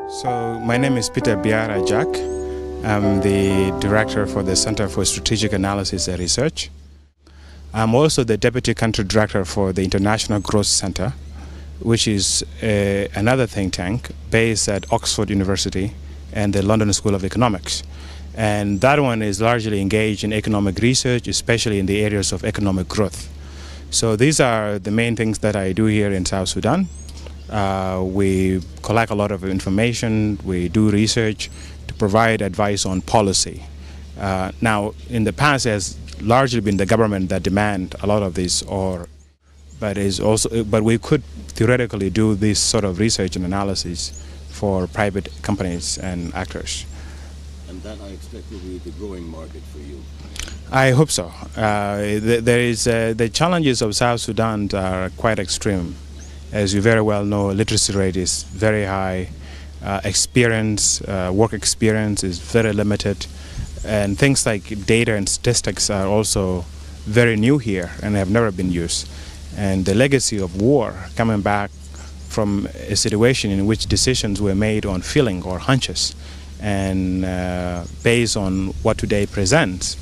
So my name is Biar Ajak. I'm the director for the Center for Strategic Analysis and Research. I'm also the deputy country director for the International Growth Center, which is another think tank based at Oxford University and the London School of Economics. And that one is largely engaged in economic research, especially in the areas of economic growth. So these are the main things that I do here in South Sudan. We collect a lot of information, we do research to provide advice on policy. Now, in the past, it has largely been the government that demand a lot of this, but we could theoretically do this sort of research and analysis for private companies and actors. And that, I expect, will be the growing market for you. I hope so. The challenges of South Sudan are quite extreme. As you very well know, literacy rate is very high, work experience is very limited, and things like data and statistics are also very new here and have never been used. And the legacy of war coming back from a situation in which decisions were made on feeling or hunches, and based on what today presents,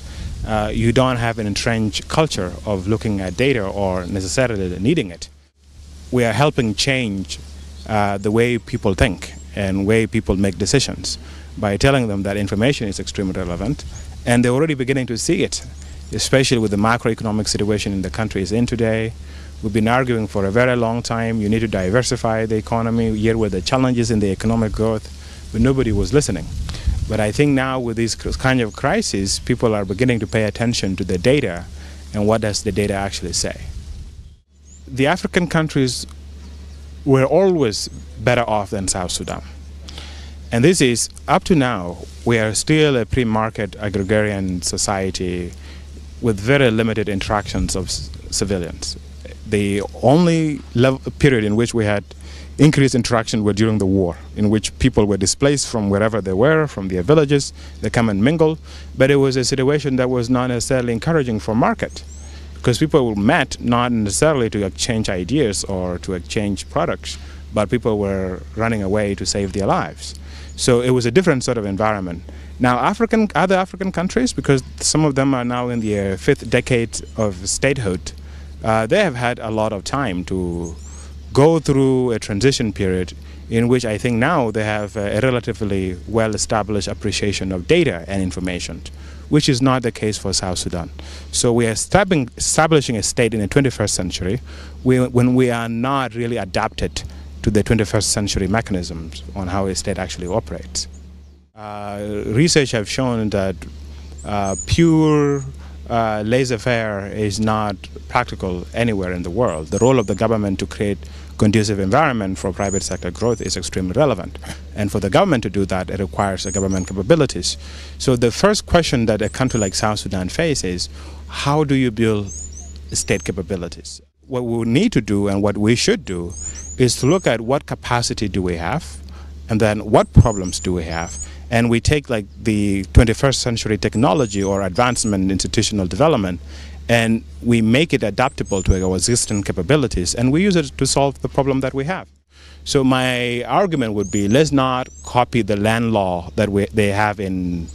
you don't have an entrenched culture of looking at data or necessarily needing it. We are helping change the way people think and way people make decisions by telling them that information is extremely relevant, and they're already beginning to see it, especially with the macroeconomic situation in the country is in today. We've been arguing for a very long time, you need to diversify the economy, here were the challenges in the economic growth, but nobody was listening. But I think now with this kind of crisis, people are beginning to pay attention to the data and what does the data actually say. The African countries were always better off than South Sudan. And this is, up to now, we are still a pre-market agrarian society with very limited interactions of civilians. The only period in which we had increased interaction were during the war, in which people were displaced from wherever they were, from their villages, they come and mingle, but it was a situation that was not necessarily encouraging for market. Because people met not necessarily to exchange ideas or to exchange products, but people were running away to save their lives. So it was a different sort of environment. Now other African countries, because some of them are now in their 5th decade of statehood, they have had a lot of time to go through a transition period in which I think now they have a relatively well-established appreciation of data and information, which is not the case for South Sudan. So we are establishing a state in the 21st century when we are not really adapted to the 21st century mechanisms on how a state actually operates. Research have shown that pure laissez-faire is not practical anywhere in the world. The role of the government to create conducive environment for private sector growth is extremely relevant. And for the government to do that, it requires government capabilities. So the first question that a country like South Sudan faces is, how do you build state capabilities? What we need to do and what we should do is to look at what capacity do we have, and then what problems do we have, and we take like the 21st century technology or advancement in institutional development and we make it adaptable to our existing capabilities and we use it to solve the problem that we have. So my argument would be, let's not copy the land law that they have in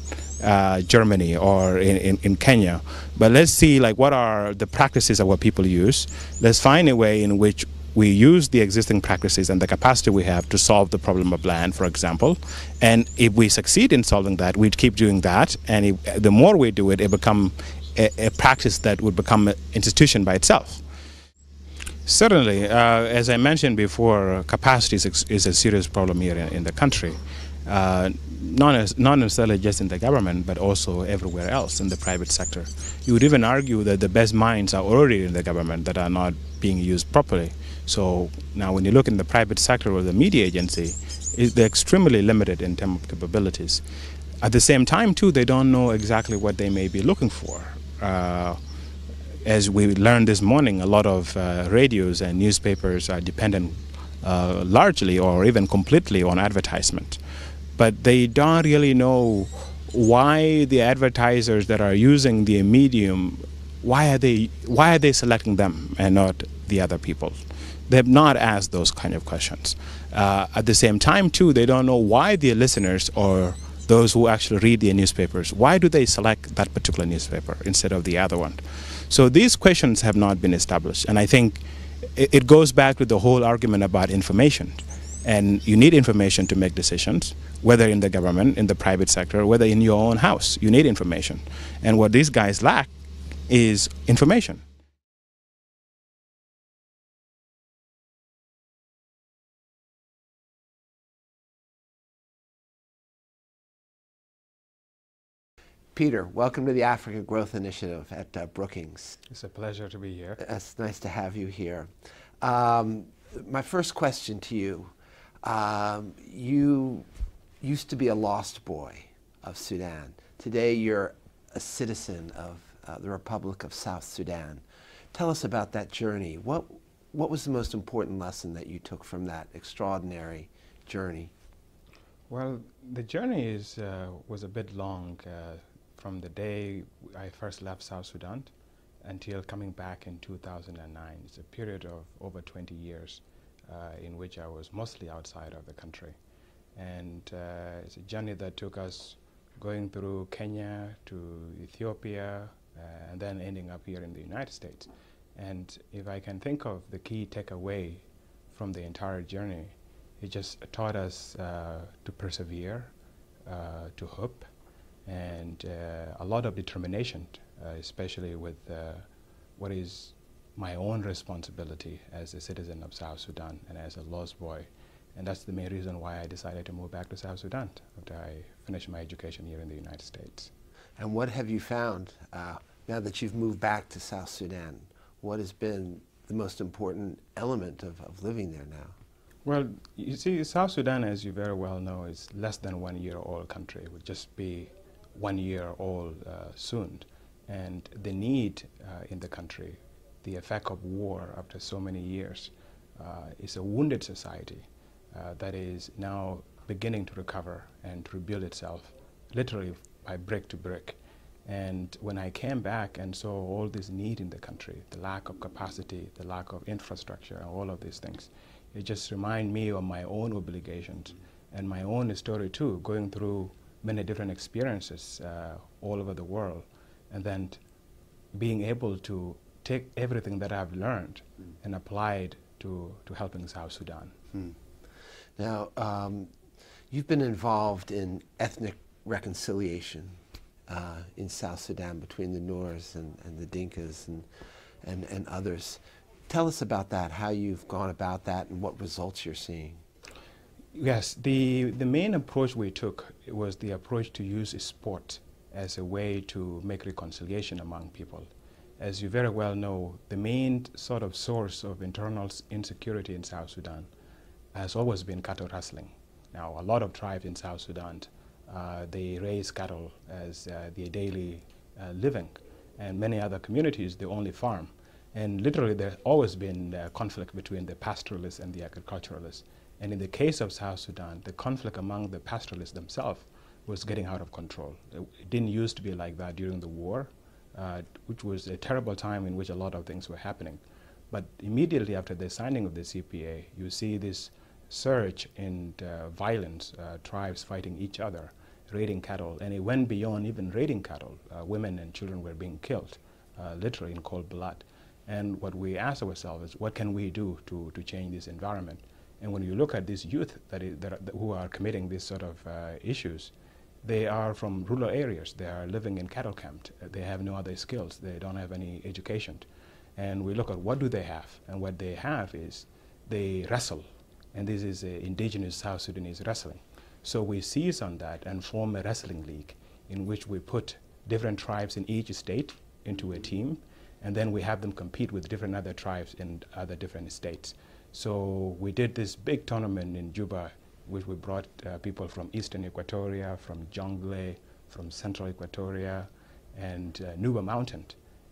Germany or in Kenya, but let's see like what are the practices that our people use. Let's find a way in which we use the existing practices and the capacity we have to solve the problem of land, for example. And if we succeed in solving that, we'd keep doing that. And the more we do it, it becomes a practice that would become an institution by itself. Certainly, as I mentioned before, capacity is a serious problem here in the country. Not necessarily just in the government, but also everywhere else in the private sector. You would even argue that the best minds are already in the government that are not being used properly. So now when you look in the private sector or the media agency, they're extremely limited in terms of capabilities. At the same time, too, they don't know exactly what they may be looking for. As we learned this morning, a lot of radios and newspapers are dependent largely or even completely on advertisement. But they don't really know why the advertisers that are using the medium, why are they selecting them and not the other people? They have not asked those kind of questions. At the same time, too, they don't know why their listeners or those who actually read their newspapers, why do they select that particular newspaper instead of the other one? So these questions have not been established. And I think it goes back to the whole argument about information. And you need information to make decisions, whether in the government, in the private sector, whether in your own house. You need information. And what these guys lack is information. Peter, welcome to the Africa Growth Initiative at Brookings. It's a pleasure to be here. It's nice to have you here. My first question to you, you used to be a lost boy of Sudan. Today you're a citizen of the Republic of South Sudan. Tell us about that journey. What was the most important lesson that you took from that extraordinary journey? Well, the journey was a bit long. From the day I first left South Sudan until coming back in 2009. It's a period of over 20 years in which I was mostly outside of the country. And it's a journey that took us going through Kenya to Ethiopia and then ending up here in the United States. And if I can think of the key takeaway from the entire journey, it just taught us to persevere, to hope, and a lot of determination, especially with what is my own responsibility as a citizen of South Sudan and as a lost boy. And that's the main reason why I decided to move back to South Sudan after I finished my education here in the United States. And what have you found now that you've moved back to South Sudan? What has been the most important element of living there now? Well, you see, South Sudan, as you very well know, is less than 1 year old country. It will just be 1 year old soon. And the need in the country, the effect of war after so many years, is a wounded society that is now beginning to recover and to rebuild itself, literally by brick to brick. And when I came back and saw all this need in the country, the lack of capacity, the lack of infrastructure, and all of these things, it just reminded me of my own obligations and my own story too, going through many different experiences all over the world, and then being able to take everything that I've learned and apply it to helping South Sudan. Now, you've been involved in ethnic reconciliation in South Sudan between the Noors and the Dinkas and others. Tell us about that, how you've gone about that and what results you're seeing. Yes, the main approach we took was the approach to use sport as a way to make reconciliation among people. As you very well know, the main sort of source of internal insecurity in South Sudan has always been cattle rustling. Now, a lot of tribes in South Sudan, they raise cattle as their daily living, and many other communities, they only farm. And literally, there's always been conflict between the pastoralists and the agriculturalists. And in the case of South Sudan, the conflict among the pastoralists themselves was getting out of control. It didn't used to be like that during the war, which was a terrible time in which a lot of things were happening. But immediately after the signing of the CPA, you see this surge in violence, tribes fighting each other, raiding cattle, and it went beyond even raiding cattle. Women and children were being killed, literally in cold blood. And what we asked ourselves is, what can we do to change this environment? And when you look at these youth who are committing these sort of issues, they are from rural areas. They are living in cattle camps. They have no other skills. They don't have any education. And we look at what do they have, and what they have is they wrestle, and this is indigenous South Sudanese wrestling. So we seize on that and form a wrestling league in which we put different tribes in each state into a team, and then we have them compete with different other tribes in other different states. So we did this big tournament in Juba, which we brought people from Eastern Equatoria, from Jonglei, from Central Equatoria, and Nuba Mountain,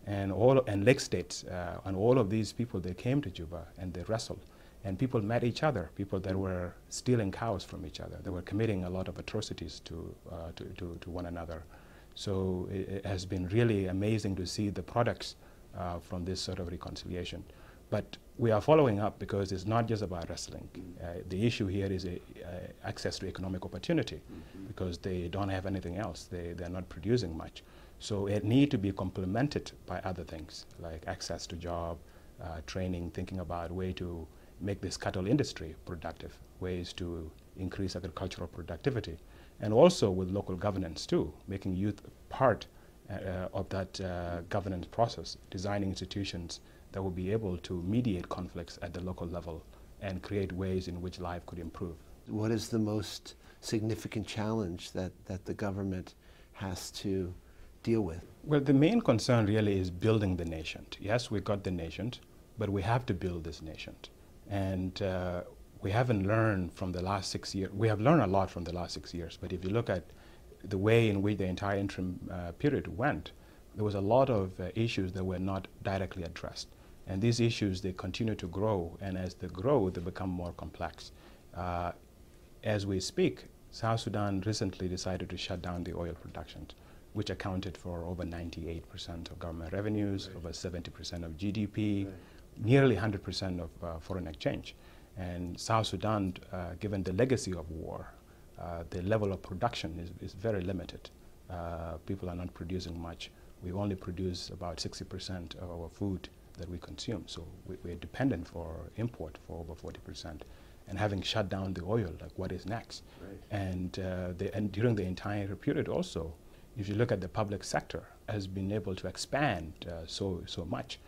and Lake States, and all of these people, they came to Juba and they wrestled. And people met each other, people that were stealing cows from each other. They were committing a lot of atrocities to one another. So it has been really amazing to see the products from this sort of reconciliation. But we are following up because it's not just about wrestling. The issue here is access to economic opportunity because they don't have anything else. They're not producing much. So it needs to be complemented by other things like access to job, training, thinking about way to make this cattle industry productive, ways to increase agricultural productivity, and also with local governance too, making youth part of that governance process, designing institutions that will be able to mediate conflicts at the local level and create ways in which life could improve. What is the most significant challenge that the government has to deal with? Well, the main concern really is building the nation. Yes, we got the nation, but we have to build this nation. And we haven't learned from the last 6 years. We have learned a lot from the last 6 years, but if you look at the way in which the entire interim period went, there was a lot of issues that were not directly addressed. And these issues, they continue to grow, and as they grow, they become more complex. As we speak, South Sudan recently decided to shut down the oil production, which accounted for over 98% of government revenues, over 70% of GDP, nearly 100% of foreign exchange. And South Sudan, given the legacy of war, the level of production is very limited. People are not producing much. We only produce about 60% of our food that we consume. So we're dependent for import for over 40%. And having shut down the oil, like what is next? Right. And during the entire period also, if you look at the public sector, has been able to expand so much.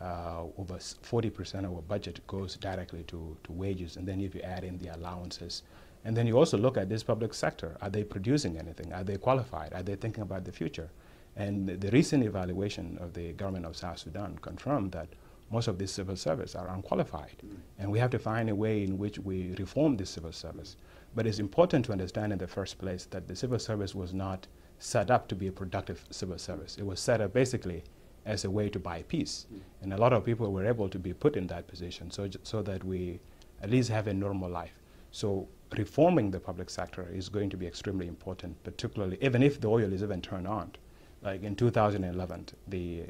Over 40% of our budget goes directly to wages, and then if you add in the allowances, and then you also look at this public sector, are they producing anything? Are they qualified? Are they thinking about the future? And the recent evaluation of the government of South Sudan confirmed that most of this civil service are unqualified. And we have to find a way in which we reform this civil service. But it's important to understand in the first place that the civil service was not set up to be a productive civil service. It was set up basically as a way to buy peace. And a lot of people were able to be put in that position so that we at least have a normal life. So reforming the public sector is going to be extremely important, particularly even if the oil is even turned on. Like in 2011, the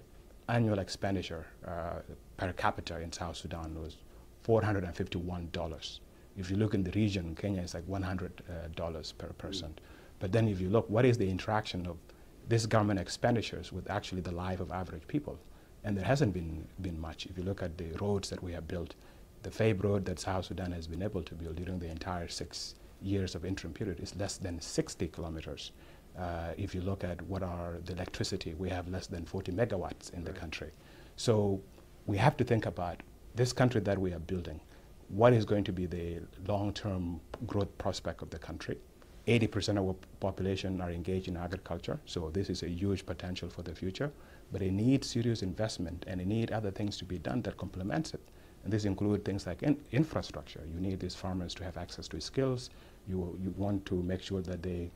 annual expenditure per capita in South Sudan was $451. If you look in the region, Kenya is like $100 per person. But then if you look, what is the interaction of this government expenditures with actually the life of average people? And there hasn't been much. If you look at the roads that we have built, the FABE road that South Sudan has been able to build during the entire 6 years of interim period is less than 60 kilometers. If you look at what are the electricity, we have less than 40 megawatts in the country. So we have to think about this country that we are building. What is going to be the long-term growth prospect of the country? 80% of our population are engaged in agriculture, so this is a huge potential for the future, but it needs serious investment and it needs other things to be done that complements it. And this includes things like infrastructure. You need these farmers to have access to skills. You want to make sure that they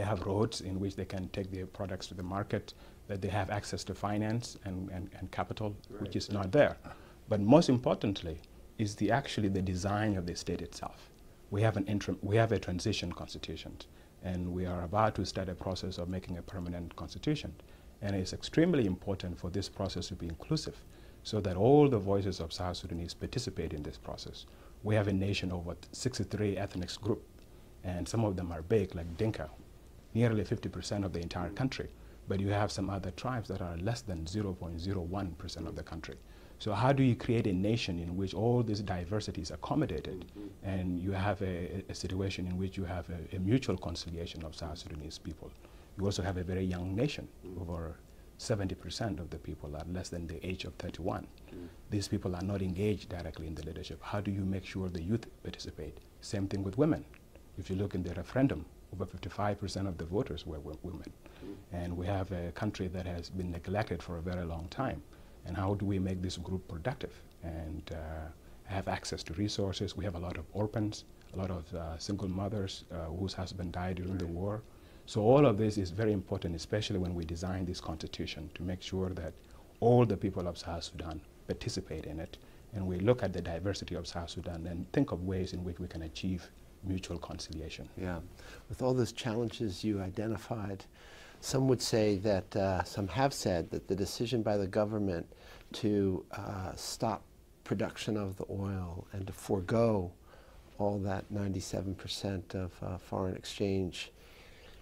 have roads in which they can take their products to the market, that they have access to finance and capital, which is not there. But most importantly is actually the design of the state itself. We have a transition constitution, and we are about to start a process of making a permanent constitution. And it's extremely important for this process to be inclusive, so that all the voices of South Sudanese participate in this process. We have a nation of 63 ethnic groups, and some of them are big, like Dinka, nearly 50% of the entire country. But you have some other tribes that are less than 0.01% of the country. So how do you create a nation in which all this diversity is accommodated, and you have a situation in which you have a mutual conciliation of South Sudanese people? You also have a very young nation. Over 70% of the people are less than the age of 31. These people are not engaged directly in the leadership. How do you make sure the youth participate? Same thing with women. If you look in the referendum, over 55% of the voters were women. And we have a country that has been neglected for a very long time. And how do we make this group productive and have access to resources? We have a lot of orphans, a lot of single mothers whose husband died during the war. So all of this is very important, especially when we design this constitution, to make sure that all the people of South Sudan participate in it. And we look at the diversity of South Sudan and think of ways in which we can achieve mutual conciliation. Yeah. With all those challenges you identified, some would say that, some have said that the decision by the government to stop production of the oil and to forego all that 97% of foreign exchange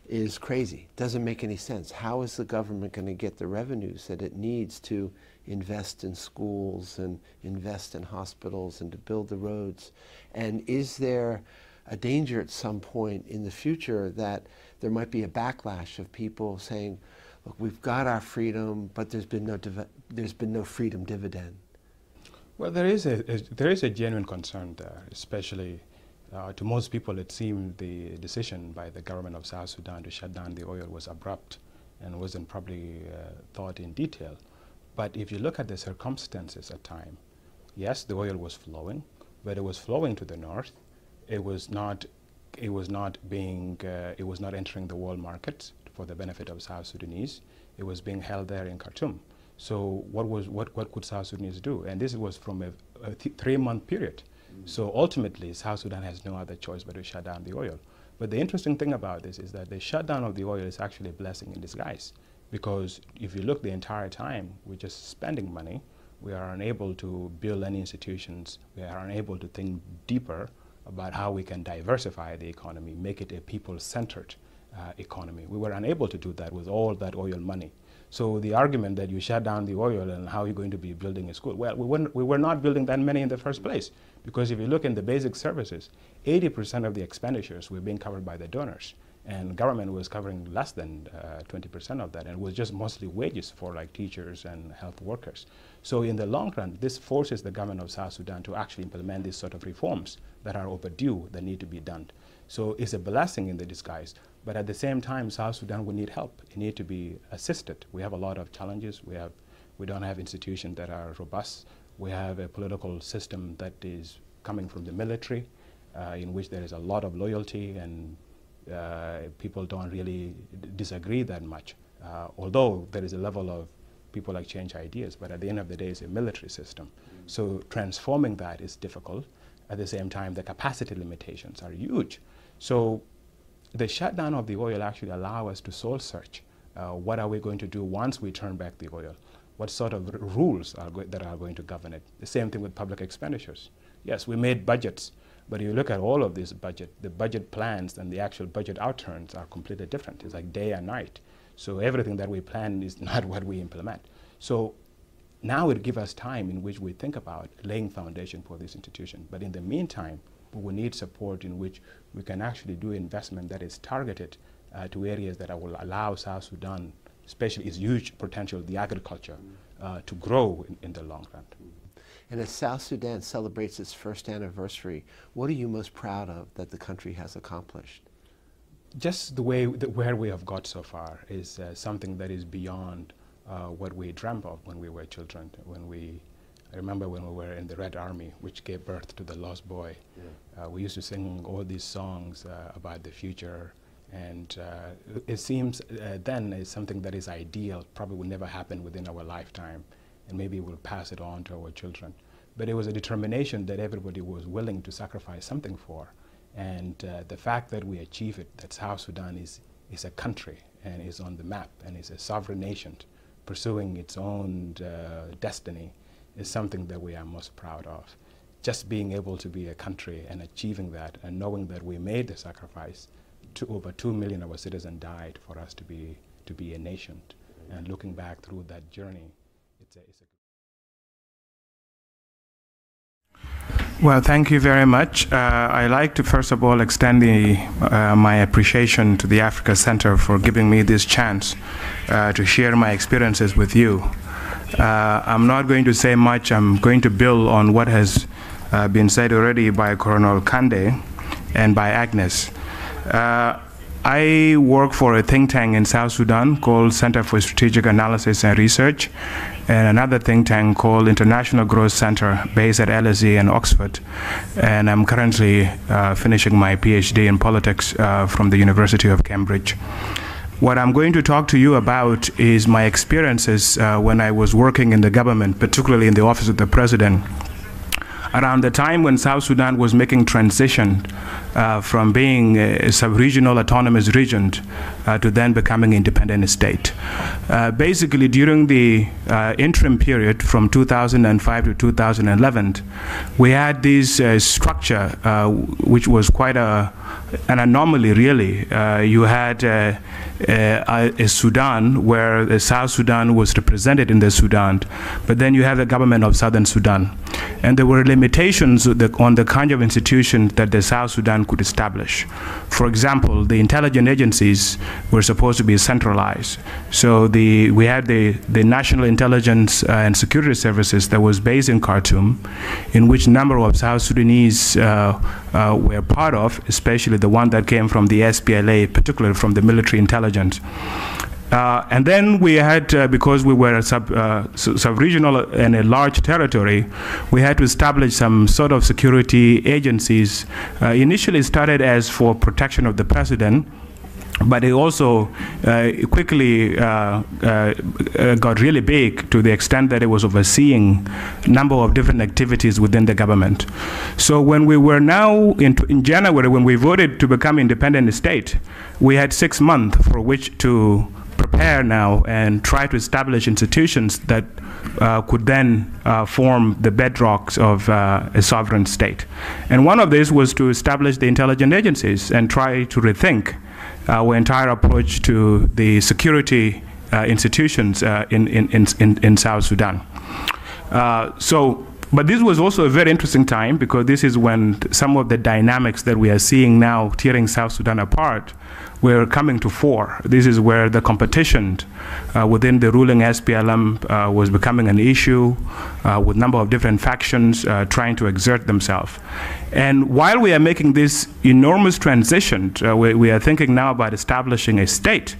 is crazy. Doesn't make any sense. How is the government going to get the revenues that it needs to invest in schools and invest in hospitals and to build the roads? And is there a danger at some point in the future that there might be a backlash of people saying, look, we've got our freedom, but there's been no freedom dividend? Well, there is a genuine concern there, especially to most people. It seemed the decision by the government of South Sudan to shut down the oil was abrupt and wasn't probably thought in detail. But if you look at the circumstances at time, yes, the oil was flowing, but it was flowing to the north. It was not entering the world markets for the benefit of South Sudanese. It was being held there in Khartoum. So what could South Sudanese do? And this was from a 3-month period. So ultimately, South Sudan has no other choice but to shut down the oil. But the interesting thing about this is that the shutdown of the oil is actually a blessing in disguise. Because if you look the entire time, we're just spending money. We are unable to build any institutions. We are unable to think deeper about how we can diversify the economy, make it a people-centered economy. We were unable to do that with all that oil money. So the argument that you shut down the oil and how you're going to be building a school, well, we were not building that many in the first place. Because if you look in the basic services, 80% of the expenditures were being covered by the donors. And government was covering less than 20% of that, and it was just mostly wages for like teachers and health workers. So in the long run, this forces the government of South Sudan to actually implement these sort of reforms that are overdue, that need to be done. So it's a blessing in the disguise, but at the same time, South Sudan will need help. It needs to be assisted. We have a lot of challenges. We don't have institutions that are robust. We have a political system that is coming from the military, in which there is a lot of loyalty, and people don't really disagree that much, although there is a level of people like change ideas, but at the end of the day, it's a military system. So transforming that is difficult. At the same time, the capacity limitations are huge. So the shutdown of the oil actually allows us to soul search. What are we going to do once we turn back the oil? What sort of rules that are going to govern it? The same thing with public expenditures. Yes, we made budgets, but you look at all of this budget, the budget plans and the actual budget outturns are completely different. It's like day and night. So everything that we plan is not what we implement. So now it gives us time in which we think about laying foundation for this institution. But in the meantime, we will need support in which we can actually do investment that is targeted to areas that will allow South Sudan, especially its huge potential, the agriculture, to grow in the long run. And as South Sudan celebrates its first anniversary, what are you most proud of that the country has accomplished? Just where we have got so far is something that is beyond what we dreamt of when we were children. I remember when we were in the Red Army, which gave birth to the Lost Boy. Yeah. We used to sing all these songs about the future, and it seems then is something that is ideal, probably will never happen within our lifetime, and maybe we'll pass it on to our children. But it was a determination that everybody was willing to sacrifice something for. And the fact that we achieve it, that South Sudan is a country and is on the map and is a sovereign nation pursuing its own destiny, is something that we are most proud of. Just being able to be a country and achieving that, and knowing that we made the sacrifice, over 2 million of our citizens died for us to be a nation. And looking back through that journey, it's a Well, thank you very much. I'd like to first of all extend my appreciation to the Africa Center for giving me this chance to share my experiences with you. I'm not going to say much. I'm going to build on what has been said already by Colonel Kande and by Agnes. I work for a think tank in South Sudan called Center for Strategic Analysis and Research, and another think tank called International Growth Center based at LSE and Oxford. And I'm currently finishing my PhD in politics from the University of Cambridge. What I'm going to talk to you about is my experiences when I was working in the government, particularly in the Office of the President, around the time when South Sudan was making transition from being a sub-regional autonomous region to then becoming an independent state. Basically, during the interim period from 2005 to 2011, we had this structure which was quite an anomaly, really. You had a Sudan where South Sudan was represented in the Sudan, but then you have the government of Southern Sudan. And there were limitations on the kind of institutions that the South Sudan could establish. For example, the intelligence agencies were supposed to be centralized. So we had the National Intelligence and Security Services that was based in Khartoum, in which a number of South Sudanese were part of, especially the one that came from the SPLA, particularly from the military intelligence. And then we had, because we were a sub-regional and a large territory, we had to establish some sort of security agencies. Initially started as for protection of the president, but it also quickly got really big to the extent that it was overseeing a number of different activities within the government. So when we were now in January, when we voted to become independent state, we had 6 months for which to prepare now and try to establish institutions that could then form the bedrocks of a sovereign state. And one of these was to establish the intelligence agencies and try to rethink our entire approach to the security institutions in South Sudan. But this was also a very interesting time, because this is when some of the dynamics that we are seeing now tearing South Sudan apart were coming to fore. This is where the competition within the ruling SPLM was becoming an issue, with a number of different factions trying to exert themselves. And while we are making this enormous transition, we are thinking now about establishing a state.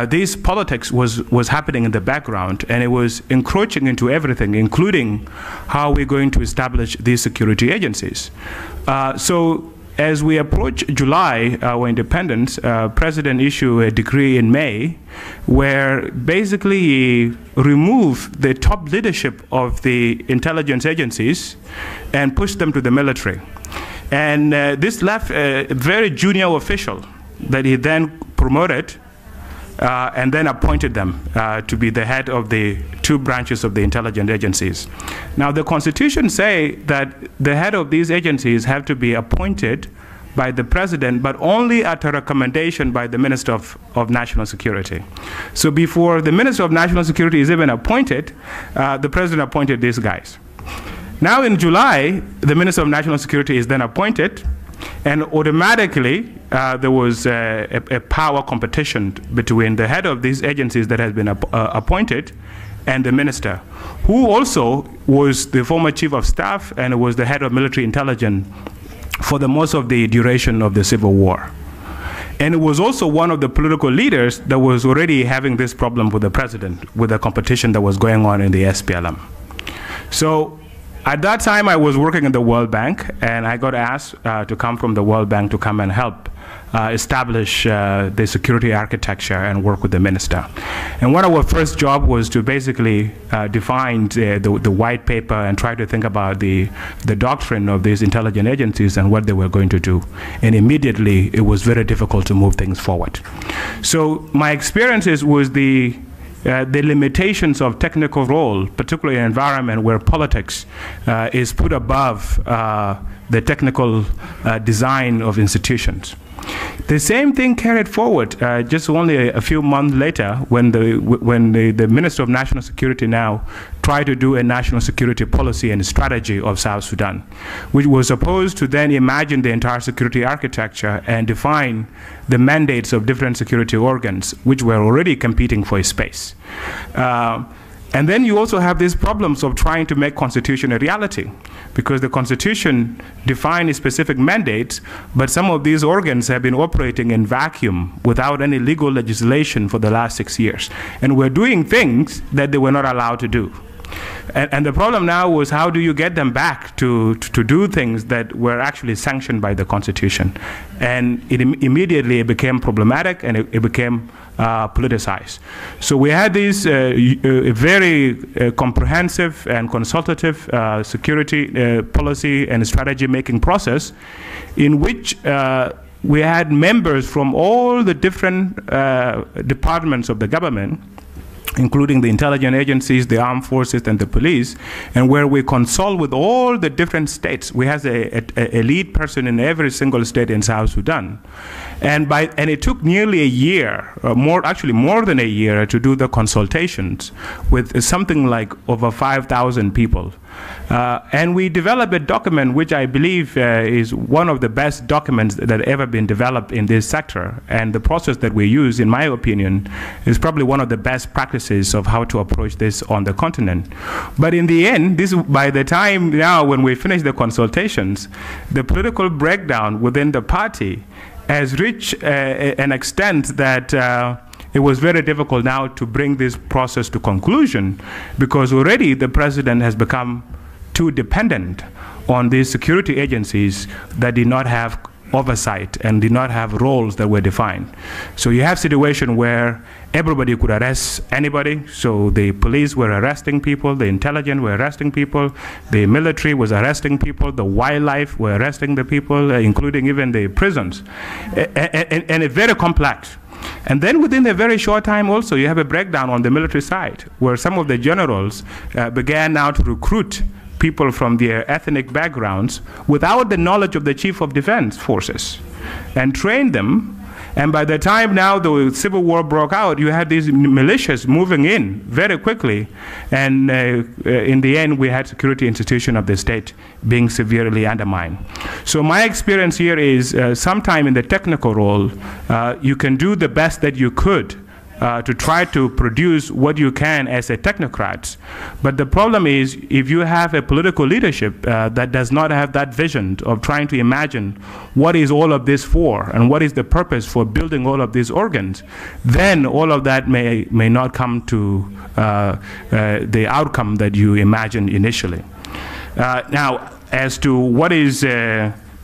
This politics was happening in the background, and it was encroaching into everything, including how we're going to establish these security agencies. So as we approach July, our independence, President issued a decree in May where basically he removed the top leadership of the intelligence agencies and pushed them to the military. And this left a very junior official that he then promoted and then appointed them to be the head of the 2 branches of the intelligence agencies. Now, the Constitution says that the head of these agencies have to be appointed by the president, but only at a recommendation by the Minister of National Security. So before the Minister of National Security is even appointed, the president appointed these guys. Now in July, the Minister of National Security is then appointed, and automatically there was a power competition between the head of these agencies that has been appointed and the minister, who also was the former chief of staff and was the head of military intelligence for the most of the duration of the Civil War. And it was also one of the political leaders that was already having this problem with the president, with the competition that was going on in the SPLM. So at that time, I was working in the World Bank, and I got asked to come from the World Bank to come and help establish the security architecture and work with the minister. And one of our first job was to basically define the white paper and try to think about the doctrine of these intelligence agencies and what they were going to do. And immediately, it was very difficult to move things forward. So my experiences was the limitations of technical role, particularly in an environment where politics is put above the technical design of institutions. The same thing carried forward just only a few months later when the Minister of National Security now tried to do a national security policy and strategy of South Sudan, which was supposed to then imagine the entire security architecture and define the mandates of different security organs, which were already competing for a space. And then you also have these problems of trying to make Constitution a reality, because the Constitution defines specific mandates, but some of these organs have been operating in vacuum without any legal legislation for the last 6 years. And we're doing things that they were not allowed to do. And the problem now was, how do you get them back to do things that were actually sanctioned by the Constitution? And immediately it became problematic, and it became politicized. So we had this very comprehensive and consultative security policy and strategy making process in which we had members from all the different departments of the government, including the intelligence agencies, the armed forces, and the police, and where we consult with all the different states. We have a lead person in every single state in South Sudan. And it took nearly a year, more than a year, to do the consultations with something like over 5,000 people. And we developed a document which I believe is one of the best documents that have ever been developed in this sector. And the process that we use, in my opinion, is probably one of the best practices of how to approach this on the continent. But in the end, by the time now when we finish the consultations, the political breakdown within the party has reached an extent that it was very difficult now to bring this process to conclusion, because already the president has become too dependent on these security agencies that did not have oversight and did not have roles that were defined. So you have a situation where everybody could arrest anybody. So the police were arresting people, the intelligence were arresting people, the military was arresting people, the wildlife were arresting the people, including even the prisons. And it's very complex. And then within a very short time also, you have a breakdown on the military side, where some of the generals began now to recruit people from their ethnic backgrounds without the knowledge of the chief of defense forces, and trained them. And by the time now the civil war broke out, you had these militias moving in very quickly. And in the end, we had security institution of the state being severely undermined. So my experience here is sometime in the technical role, you can do the best that you could to try to produce what you can as a technocrat. But the problem is, if you have a political leadership that does not have that vision of trying to imagine what is all of this for and what is the purpose for building all of these organs, then all of that may not come to the outcome that you imagined initially. Now, as to what is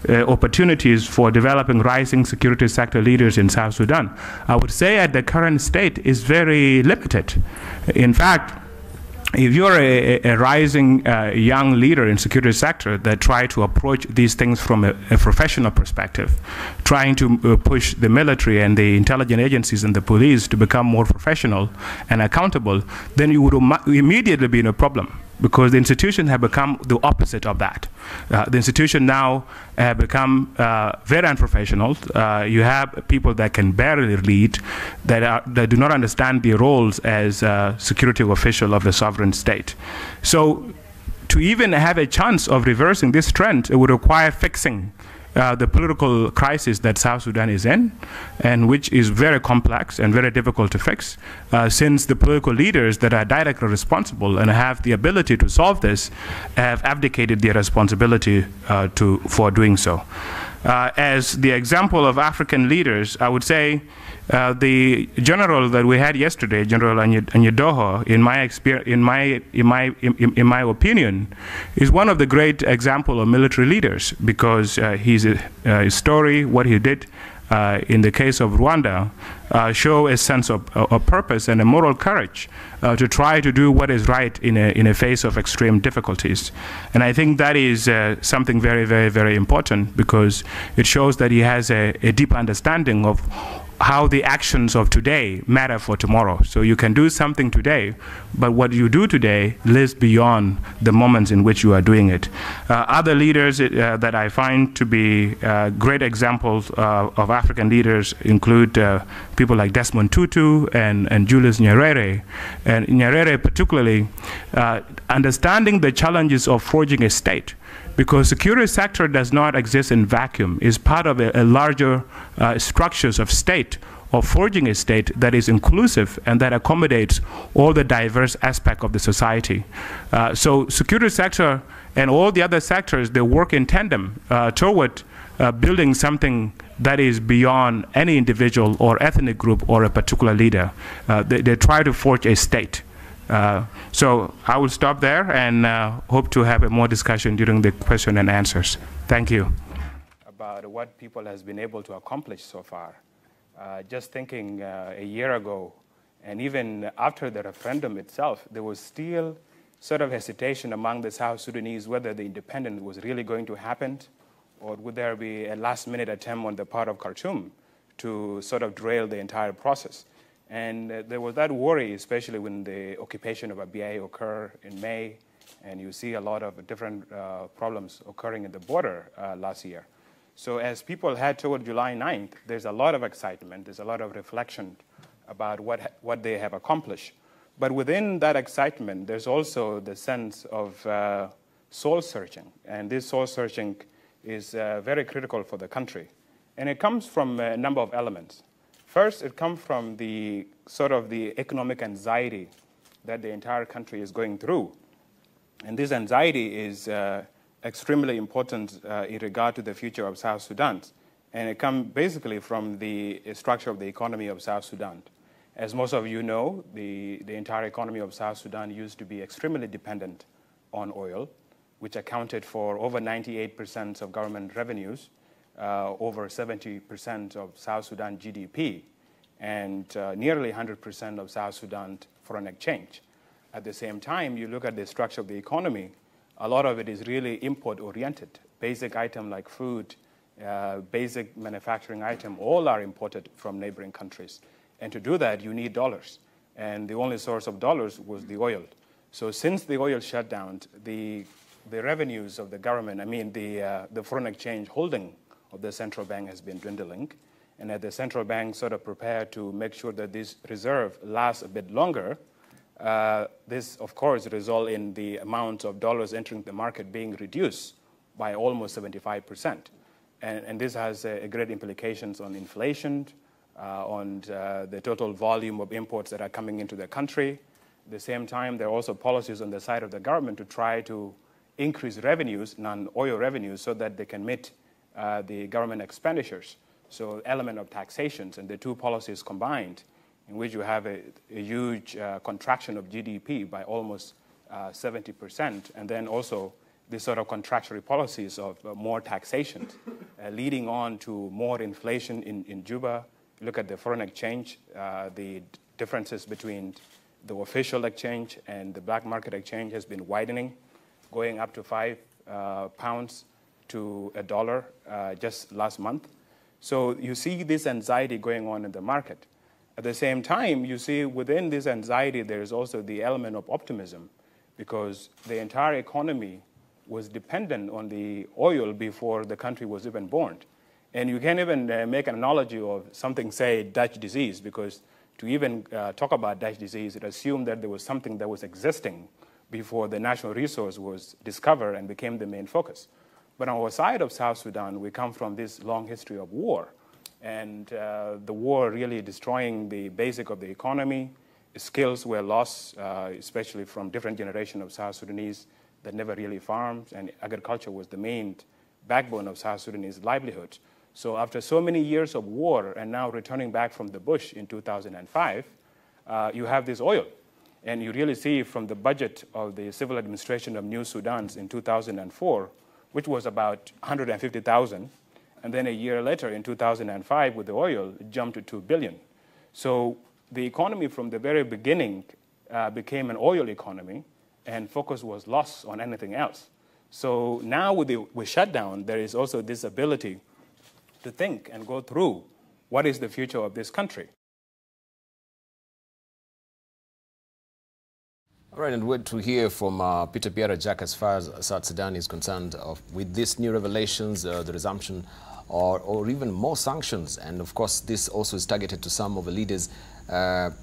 opportunities for developing rising security sector leaders in South Sudan, I would say at the current state is very limited. In fact, if you're a rising young leader in security sector that try to approach these things from a professional perspective, trying to push the military and the intelligence agencies and the police to become more professional and accountable, then you would immediately be in a problem, because the institution have become the opposite of that. The institution now have become very unprofessional. You have people that can barely lead, that do not understand their roles as security official of the sovereign state. So to even have a chance of reversing this trend, it would require fixing the political crisis that South Sudan is in, and which is very complex and very difficult to fix, since the political leaders that are directly responsible and have the ability to solve this have abdicated their responsibility for doing so. As the example of African leaders, I would say the general that we had yesterday, General Anyedoho, in my opinion, is one of the great example of military leaders, because his story, what he did in the case of Rwanda, show a sense of purpose and a moral courage to try to do what is right in a face of extreme difficulties. And I think that is something very, very, very important, because it shows that he has a deep understanding of how the actions of today matter for tomorrow. So you can do something today, but what you do today lives beyond the moments in which you are doing it. Other leaders that I find to be great examples of African leaders include people like Desmond Tutu and Julius Nyerere. And Nyerere particularly, understanding the challenges of forging a state, because security sector does not exist in vacuum, is part of a larger structures of state, of forging a state that is inclusive and that accommodates all the diverse aspects of the society. So security sector and all the other sectors, they work in tandem toward building something that is beyond any individual or ethnic group or a particular leader. They try to forge a state. So I will stop there and hope to have a more discussion during the question and answers. Thank you. About what people has been able to accomplish so far. Just thinking a year ago, and even after the referendum itself, there was still sort of hesitation among the South Sudanese whether the independence was really going to happen, or would there be a last-minute attempt on the part of Khartoum to sort of derail the entire process? And there was that worry, especially when the occupation of Biar occurred in May, and you see a lot of different problems occurring at the border last year. So as people head toward July 9th, there's a lot of excitement, there's a lot of reflection about what they have accomplished. But within that excitement, there's also the sense of soul-searching, and this soul-searching is very critical for the country. And it comes from a number of elements. First, it comes from the sort of the economic anxiety that the entire country is going through. And this anxiety is extremely important in regard to the future of South Sudan. And it comes basically from the structure of the economy of South Sudan. As most of you know, the entire economy of South Sudan used to be extremely dependent on oil, which accounted for over 98% of government revenues, over 70% of South Sudan GDP, and nearly 100% of South Sudan foreign exchange. At the same time, you look at the structure of the economy, a lot of it is really import-oriented. Basic items like food, basic manufacturing items, all are imported from neighboring countries. And to do that, you need dollars. And the only source of dollars was the oil. So since the oil shut down, the revenues of the government, the foreign exchange holding of the central bank has been dwindling. And as the central bank sort of prepared to make sure that this reserve lasts a bit longer, this, of course, results in the amount of dollars entering the market being reduced by almost 75%. And this has great implications on inflation, on the total volume of imports that are coming into the country. At the same time, there are also policies on the side of the government to try to increase revenues, non-oil revenues, so that they can meet the government expenditures. So element of taxations, and the two policies combined, in which you have a huge contraction of GDP by almost 70%, and then also this sort of contractionary policies of more taxation, leading on to more inflation in Juba. Look at the foreign exchange, the differences between the official exchange and the black market exchange has been widening, going up to £5 to $1 just last month. So you see this anxiety going on in the market. At the same time, you see within this anxiety, there is also the element of optimism, because the entire economy was dependent on the oil before the country was even born. And you can't even make an analogy of something, say, Dutch disease, because to even talk about Dutch disease, it assumed that there was something that was existing before the natural resource was discovered and became the main focus. But on our side of South Sudan, we come from this long history of war. And the war really destroying the basic of the economy. Skills were lost, especially from different generations of South Sudanese that never really farmed. And agriculture was the main backbone of South Sudanese livelihood. So after so many years of war and now returning back from the bush in 2005, you have this oil. And you really see from the budget of the civil administration of New Sudan in 2004, which was about 150,000. And then a year later, in 2005, with the oil, it jumped to 2 billion. So the economy from the very beginning became an oil economy, and focus was lost on anything else. So now with shutdown, there is also this ability to think and go through what is the future of this country. All right, and we're to hear from Peter Biar, Ajak, as far as South Sudan is concerned, with these new revelations, the resumption or even more sanctions. And of course, this also is targeted to some of the leaders. The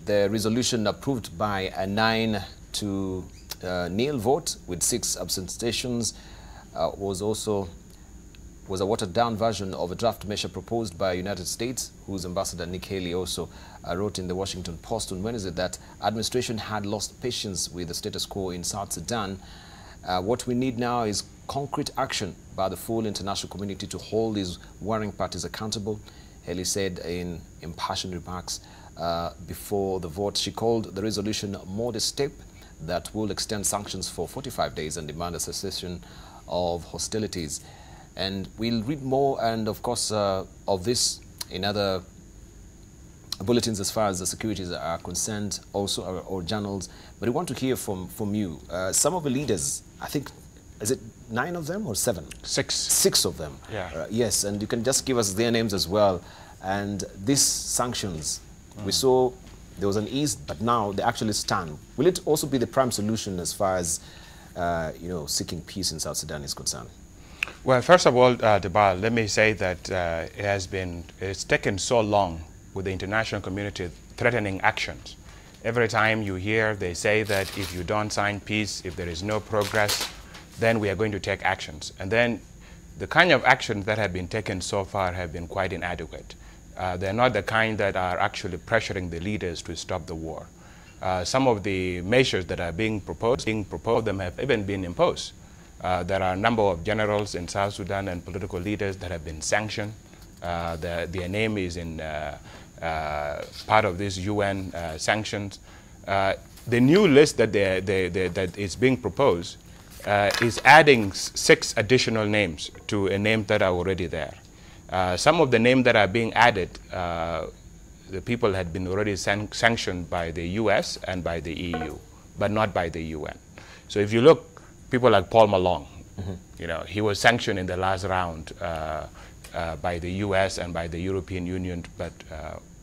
resolution approved by a 9-0 vote with 6 abstentions was a watered-down version of a draft measure proposed by United States, whose ambassador Nick Haley also wrote in the Washington Post on Wednesday that administration had lost patience with the status quo in South Sudan. What we need now is concrete action by the full international community to hold these warring parties accountable, Haley said in impassioned remarks before the vote. She called the resolution a modest step that will extend sanctions for 45 days and demand a cessation of hostilities. And we'll read more, and of course, of this in other bulletins as far as the securities are concerned, also, or journals. But we want to hear from you. Some of the leaders, I think, is it 9 of them or 7? 6. 6 of them. Yeah. Yes, and you can just give us their names as well. And these sanctions, we saw there was an ease, but now they actually stand. Will it also be the prime solution as far as seeking peace in South Sudan is concerned? Well, first of all, Debal, let me say that it's taken so long with the international community threatening actions. Every time you hear, they say that if you don't sign peace, if there is no progress, then we are going to take actions. And then the kind of actions that have been taken so far have been quite inadequate. They're not the kind that are actually pressuring the leaders to stop the war. Some of the measures that are being proposed, them have even been imposed. There are a number of generals in South Sudan and political leaders that have been sanctioned. Their name is in part of this UN sanctions. The new list that is being proposed is adding 6 additional names to a name that are already there. Some of the names that are being added, the people had been already sanctioned by the US and by the EU, but not by the UN. So if you look, people like Paul Malong, he was sanctioned in the last round by the US and by the European Union, but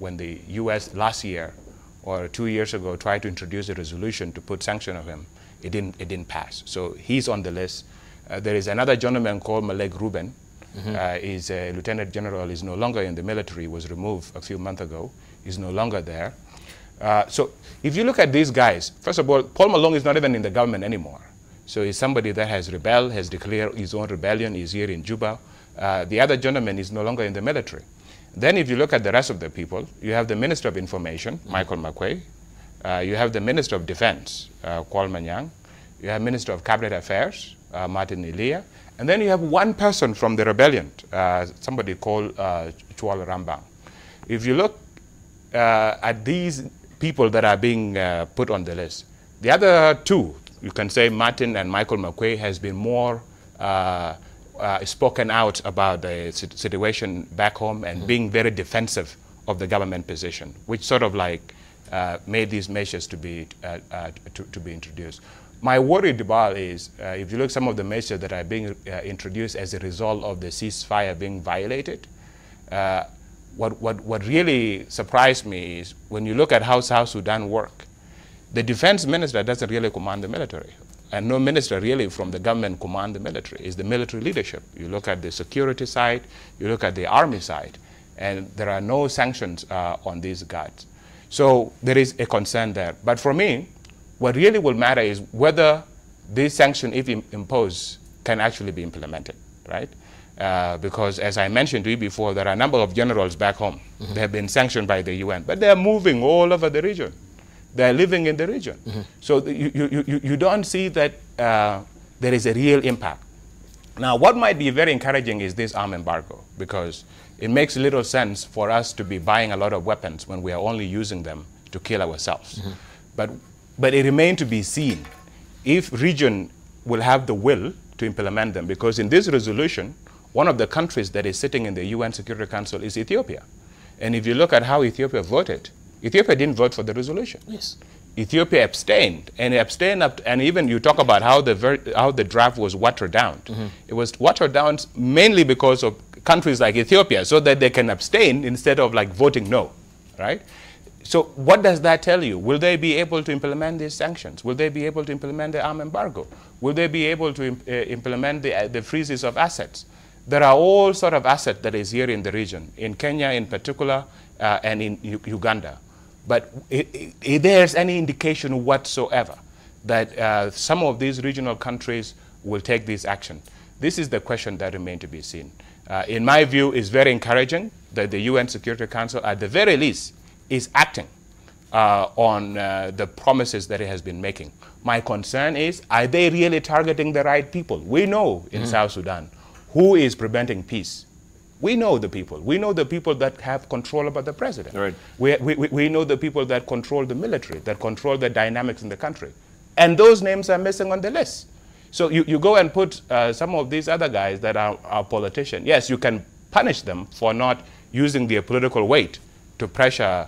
when the US last year or 2 years ago tried to introduce a resolution to put sanction on him, it didn't pass. So he's on the list. There is another gentleman called Malek Ruben. He's a lieutenant general. He's no longer in the military. Was removed a few months ago. He's no longer there. So if you look at these guys, first of all, Paul Malong is not even in the government anymore. So he's somebody that has rebelled, has declared his own rebellion. He's here in Juba. The other gentleman is no longer in the military. Then if you look at the rest of the people, you have the Minister of Information, Michael McQuay. You have the Minister of Defense, Kwal Manyang. You have Minister of Cabinet Affairs, Martin Elia. And then you have one person from the rebellion, somebody called Chwal Rambang. If you look at these people that are being put on the list, the other 2, you can say Martin and Michael McQuay, has been more spoken out about the situation back home and being very defensive of the government position, which sort of like made these measures to be introduced. My worry, Debal, is if you look at some of the measures that are being introduced as a result of the ceasefire being violated, what really surprised me is when you look at how South Sudan work, the defense minister doesn't really command the military. And no minister really from the government command the military. It's the military leadership. You look at the security side, you look at the army side, and there are no sanctions on these guards. So there is a concern there. But for me, what really will matter is whether this sanction, if imposed, can actually be implemented, right? Because as I mentioned to you before, there are a number of generals back home. They have been sanctioned by the UN, but they're moving all over the region. They're living in the region. So you don't see that there is a real impact. Now, what might be very encouraging is this arm embargo, because it makes little sense for us to be buying a lot of weapons when we are only using them to kill ourselves. But it remains to be seen if region will have the will to implement them, because in this resolution, one of the countries that is sitting in the UN Security Council is Ethiopia. And if you look at how Ethiopia voted, Ethiopia didn't vote for the resolution. Yes. Ethiopia abstained, and and even you talk about how the draft was watered down. It was watered down mainly because of countries like Ethiopia, so that they can abstain instead of like voting no, right? So what does that tell you? Will they be able to implement these sanctions? Will they be able to implement the arm embargo? Will they be able to implement the freezes of assets? There are all sort of assets that is here in the region, in Kenya in particular, and in Uganda. But if there's any indication whatsoever that some of these regional countries will take this action, this is the question that remains to be seen. In my view, it's very encouraging that the UN Security Council, at the very least, is acting on the promises that it has been making. My concern is, are they really targeting the right people? We know in South Sudan who is preventing peace. We know the people. We know the people that have control over the president. Right. We know the people that control the military, that control the dynamics in the country. And those names are missing on the list. So you go and put some of these other guys that are politicians. Yes, you can punish them for not using their political weight to pressure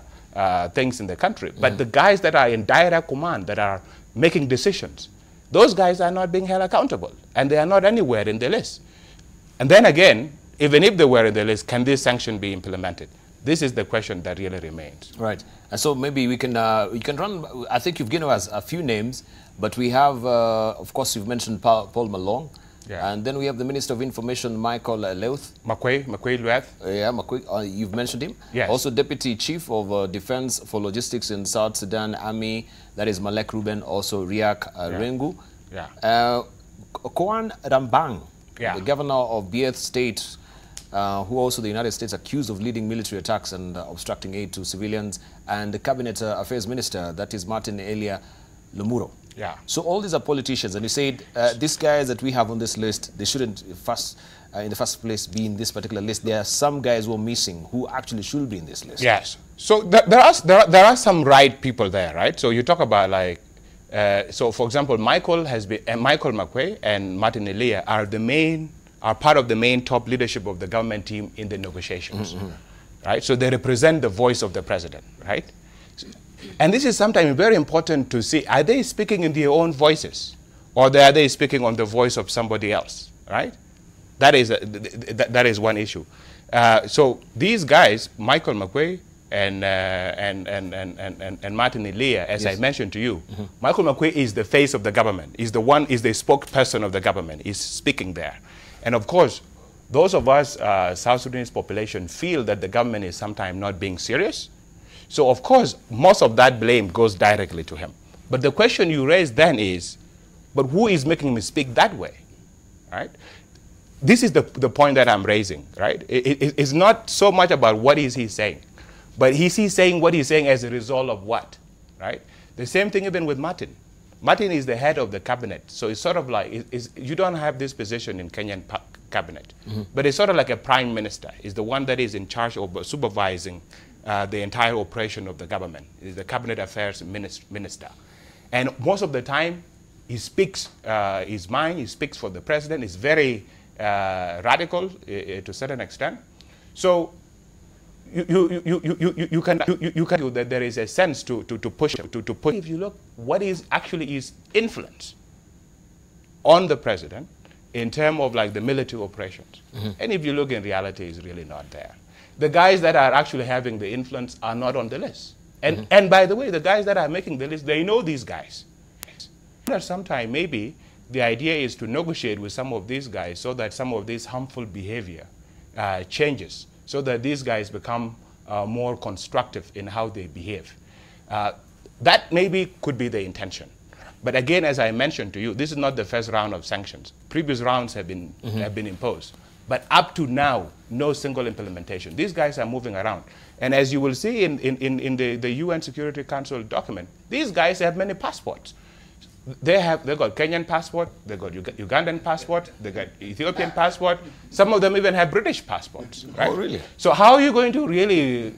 things in the country. But the guys that are in direct command, that are making decisions, those guys are not being held accountable, and they are not anywhere in the list. And then again, even if they were in the list, can this sanction be implemented? This is the question that really remains. Right. And so maybe we can run, I think you've given us a few names, but we have, of course, you've mentioned Paul Malong. Yeah. And then we have the Minister of Information, Michael Leuth. Makwe Leuth. Yeah, Makwe, you've mentioned him. Yes. Also Deputy Chief of Defense for Logistics in South Sudan Army, that is Malek Ruben, also Riak Rengu. Yeah. Koan Rambang, yeah, the Governor of Biar State, who also the United States accused of leading military attacks and obstructing aid to civilians, and the Cabinet Affairs Minister, that is Martin Elia Lumuro. Yeah. So all these are politicians, and you said these guys that we have on this list, they shouldn't in the first place be in this particular list. There are some guys who are missing who actually should be in this list. Yes. So there are some right people there, right? So you talk about like, so for example, Michael Makwe and Martin Elia are part of the main top leadership of the government team in the negotiations, right? So they represent the voice of the president, right? And this is sometimes very important to see, are they speaking in their own voices, or are they speaking on the voice of somebody else, right? That is one issue. So these guys, Michael Makwe and Martin Elia, as I mentioned to you, Michael Makwe is the face of the government, is the spokesperson of the government, is speaking there. And of course, those of us, South Sudanese population, feel that the government is sometimes not being serious. So of course, most of that blame goes directly to him. But the question you raise then is, but who is making me speak that way, right? This is the point that I'm raising, right? It's not so much about what is he saying, but is he saying what he's saying as a result of what, right? The same thing even with Martin. Martin is the head of the cabinet, so it's sort of like, you don't have this position in Kenyan cabinet, but it's sort of like a prime minister. Is the one that is in charge of supervising the entire operation of the government. Is the cabinet affairs minister. And most of the time, he speaks his mind, he speaks for the president. He's very radical to a certain extent. So you can that there is a sense to push him, to push. If you look, what is actually his influence on the president in terms of like the military operations. And if you look in reality, it's really not there. The guys that are actually having the influence are not on the list. And by the way, the guys that are making the list, they know these guys. At some time, maybe the idea is to negotiate with some of these guys so that some of this harmful behavior changes, so that these guys become more constructive in how they behave. That maybe could be the intention. But again, as I mentioned to you, this is not the first round of sanctions. Previous rounds have been imposed. But up to now, no single implementation. These guys are moving around. And as you will see in the UN Security Council document, these guys have many passports. They got Kenyan passport, they got Ugandan passport, they got Ethiopian passport. Some of them even have British passports. Right? Oh, really? So how are you going to really,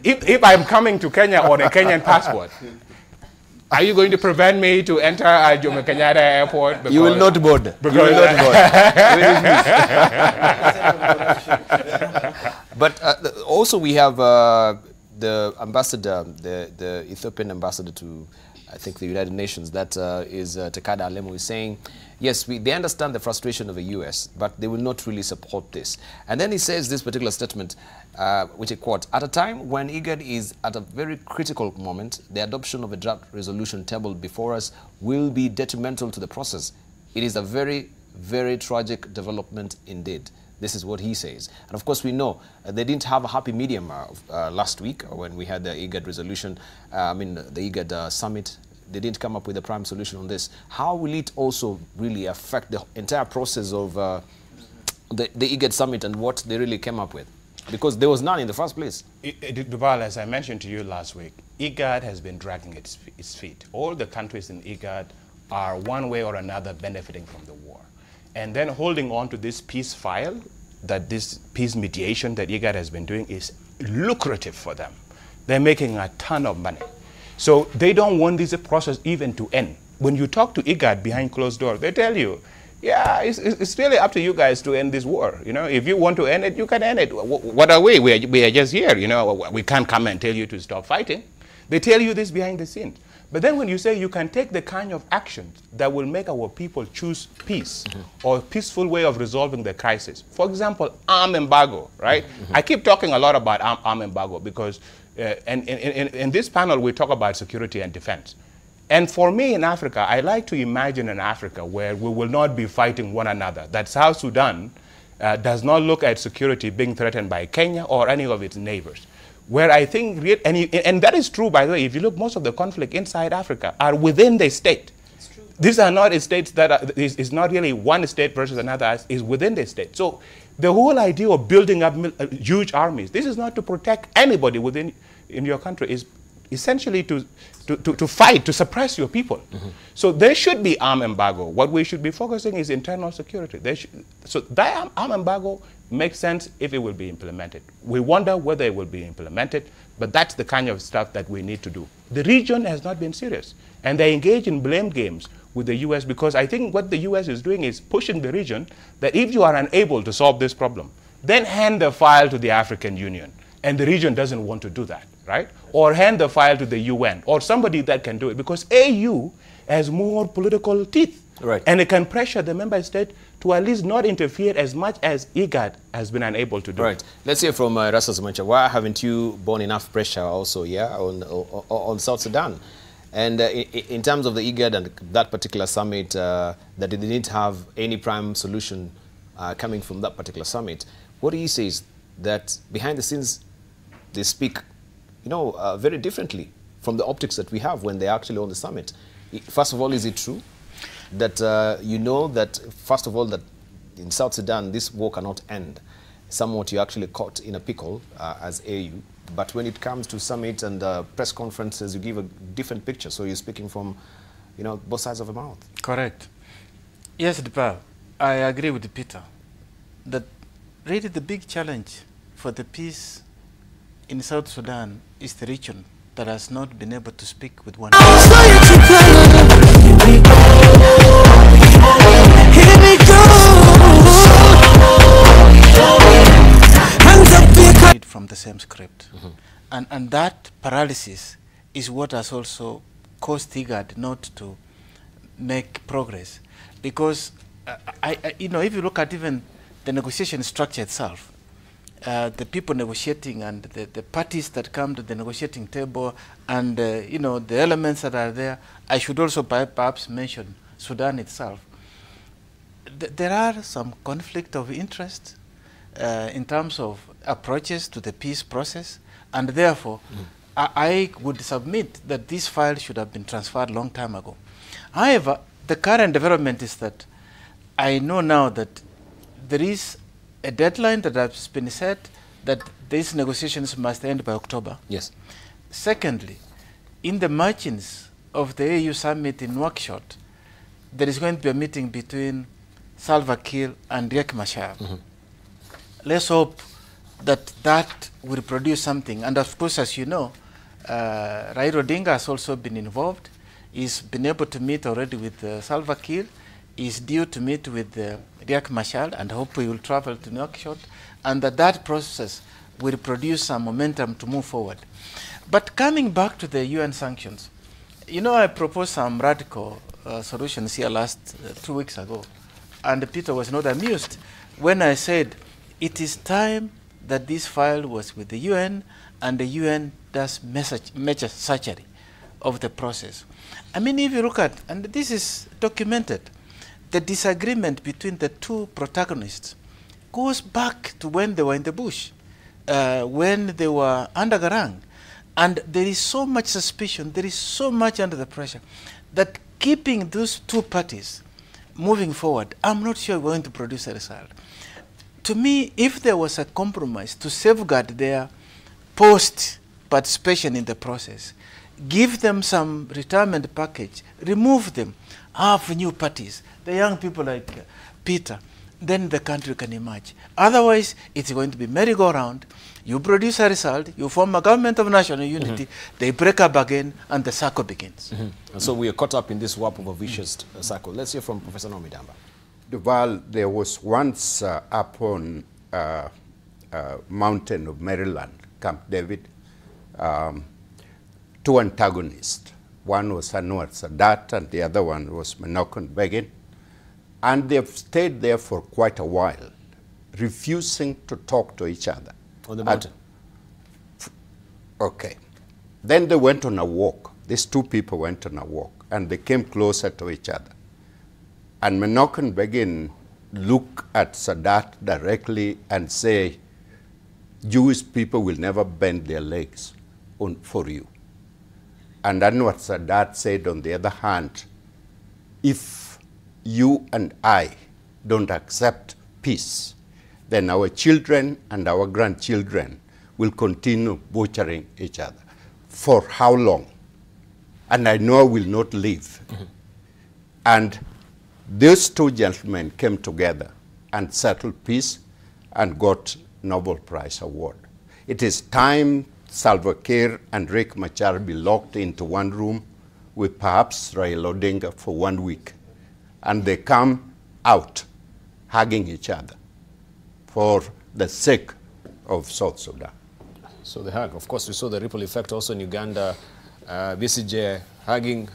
if I'm coming to Kenya on a Kenyan passport, are you going to prevent me to enter Jomo Kenyatta Airport? You will not board. You will not board. But also we have the ambassador, the Ethiopian ambassador to, I think, the United Nations, that is Tekada Alemo, is saying, yes, they understand the frustration of the U.S., but they will not really support this. And then he says this particular statement, which I quote, at a time when IGAD is at a very critical moment, the adoption of a draft resolution tabled before us will be detrimental to the process. It is a very, very tragic development indeed. This is what he says. And of course, we know they didn't have a happy medium last week when we had the IGAD resolution, the IGAD summit. They didn't come up with a prime solution on this. How will it also really affect the entire process of the IGAD summit and what they really came up with? Because there was none in the first place. Dubal, as I mentioned to you last week, IGAD has been dragging its feet. All the countries in IGAD are one way or another benefiting from the war. And then holding on to this peace file, that this peace mediation that IGAD has been doing is lucrative for them. They're making a ton of money. So they don't want this process even to end. When you talk to IGAD behind closed doors, they tell you, yeah, it's really up to you guys to end this war. You know, if you want to end it, you can end it. What are we? We are just here. You know, we can't come and tell you to stop fighting. They tell you this behind the scenes. But then when you say you can take the kind of actions that will make our people choose peace or a peaceful way of resolving the crisis. For example, arm embargo, right? I keep talking a lot about arm embargo because in this panel we talk about security and defense. And for me in Africa, I like to imagine an Africa where we will not be fighting one another, that South Sudan does not look at security being threatened by Kenya or any of its neighbors. Where I think, and that is true, by the way, if you look, most of the conflict inside Africa are within the state. These are not states that is not really one state versus another, is within the state. So the whole idea of building up huge armies, this is not to protect anybody in your country, is essentially to fight, to suppress your people. So there should be arm embargo. What we should be focusing is internal security. So that arm embargo makes sense if it will be implemented. We wonder whether it will be implemented, but that's the kind of stuff that we need to do. The region has not been serious, and they engage in blame games with the US, because I think what the US is doing is pushing the region that if you are unable to solve this problem, then hand the file to the African Union. And the region doesn't want to do that, right? Or hand the file to the UN or somebody that can do it, because AU has more political teeth. Right. And it can pressure the member state to at least not interfere as much as IGAD has been unable to do. Right. Let's hear from Rasas Mancha. Why haven't you borne enough pressure also, on South Sudan? And in terms of the IGAD and that particular summit, that they didn't have any prime solution coming from that particular summit, what he says that behind the scenes they speak, very differently from the optics that we have when they're actually on the summit. First of all, is it true that that, first of all, that in South Sudan this war cannot end? Somewhat you're actually caught in a pickle as AU, but when it comes to summit and press conferences, you give a different picture. So you're speaking from, both sides of the mouth. Correct. Yes, Biar, I agree with Peter that really the big challenge for the peace in South Sudan is the region that has not been able to speak with one another. From the same script. And that paralysis is what has also caused IGAD not to make progress. Because, if you look at even the negotiation structure itself, the people negotiating and the parties that come to the negotiating table and, the elements that are there, I should also perhaps mention Sudan itself. There are some conflict of interest in terms of approaches to the peace process, and therefore I would submit that this file should have been transferred a long time ago. However, the current development is that I know now that there is a deadline that has been set that these negotiations must end by October. Yes. Secondly, in the margins of the AU summit in Nouakchott, there is going to be a meeting between Salva Kiir and Riek Machar. Let's hope that that will produce something. And of course, as you know, Raila Odinga has also been involved. He's been able to meet already with Salva Kiir. He's due to meet with Riek Machar, and hope he will travel to Nouakchott, and that process will produce some momentum to move forward. But coming back to the UN sanctions, I proposed some radical solutions here 2 weeks ago, and Peter was not amused when I said it is time that this file was with the UN, and the UN does major surgery of the process. I mean, if you look at, and this is documented, the disagreement between the two protagonists goes back to when they were in the bush, when they were underground. And there is so much suspicion, there is so much under the pressure, that keeping those two parties moving forward, I'm not sure we're going to produce a result. To me, if there was a compromise to safeguard their post-participation in the process, give them some retirement package, remove them, have new parties, the young people like Peter, then the country can emerge. Otherwise, it's going to be merry-go-round. You produce a result, you form a government of national unity, they break up again, and the circle begins. And so we are caught up in this warp of a vicious cycle. Let's hear from Professor Naomi Damba. Duval, there was once up on mountain of Maryland, Camp David, two antagonists, One was Anwar Sadat, and the other one was Menachem Begin. And they've stayed there for quite a while, refusing to talk to each other. On the mountain? Okay. Then they went on a walk. These two people went on a walk, and they came closer to each other. And Menachem Begin looked at Sadat directly and say, Jewish people will never bend their legs for you. And Anwar Sadat said, on the other hand, if you and I don't accept peace, then our children and our grandchildren will continue butchering each other. For how long? And I know I will not live. Mm-hmm. And those two gentlemen came together and settled peace and got Nobel Prize Award. It is time Salva Kiir and Riek Machar be locked into one room with perhaps Raila Odinga for 1 week. And they come out hugging each other for the sake of South Sudan. So the hug. Of course, we saw the ripple effect also in Uganda. BCJ hugging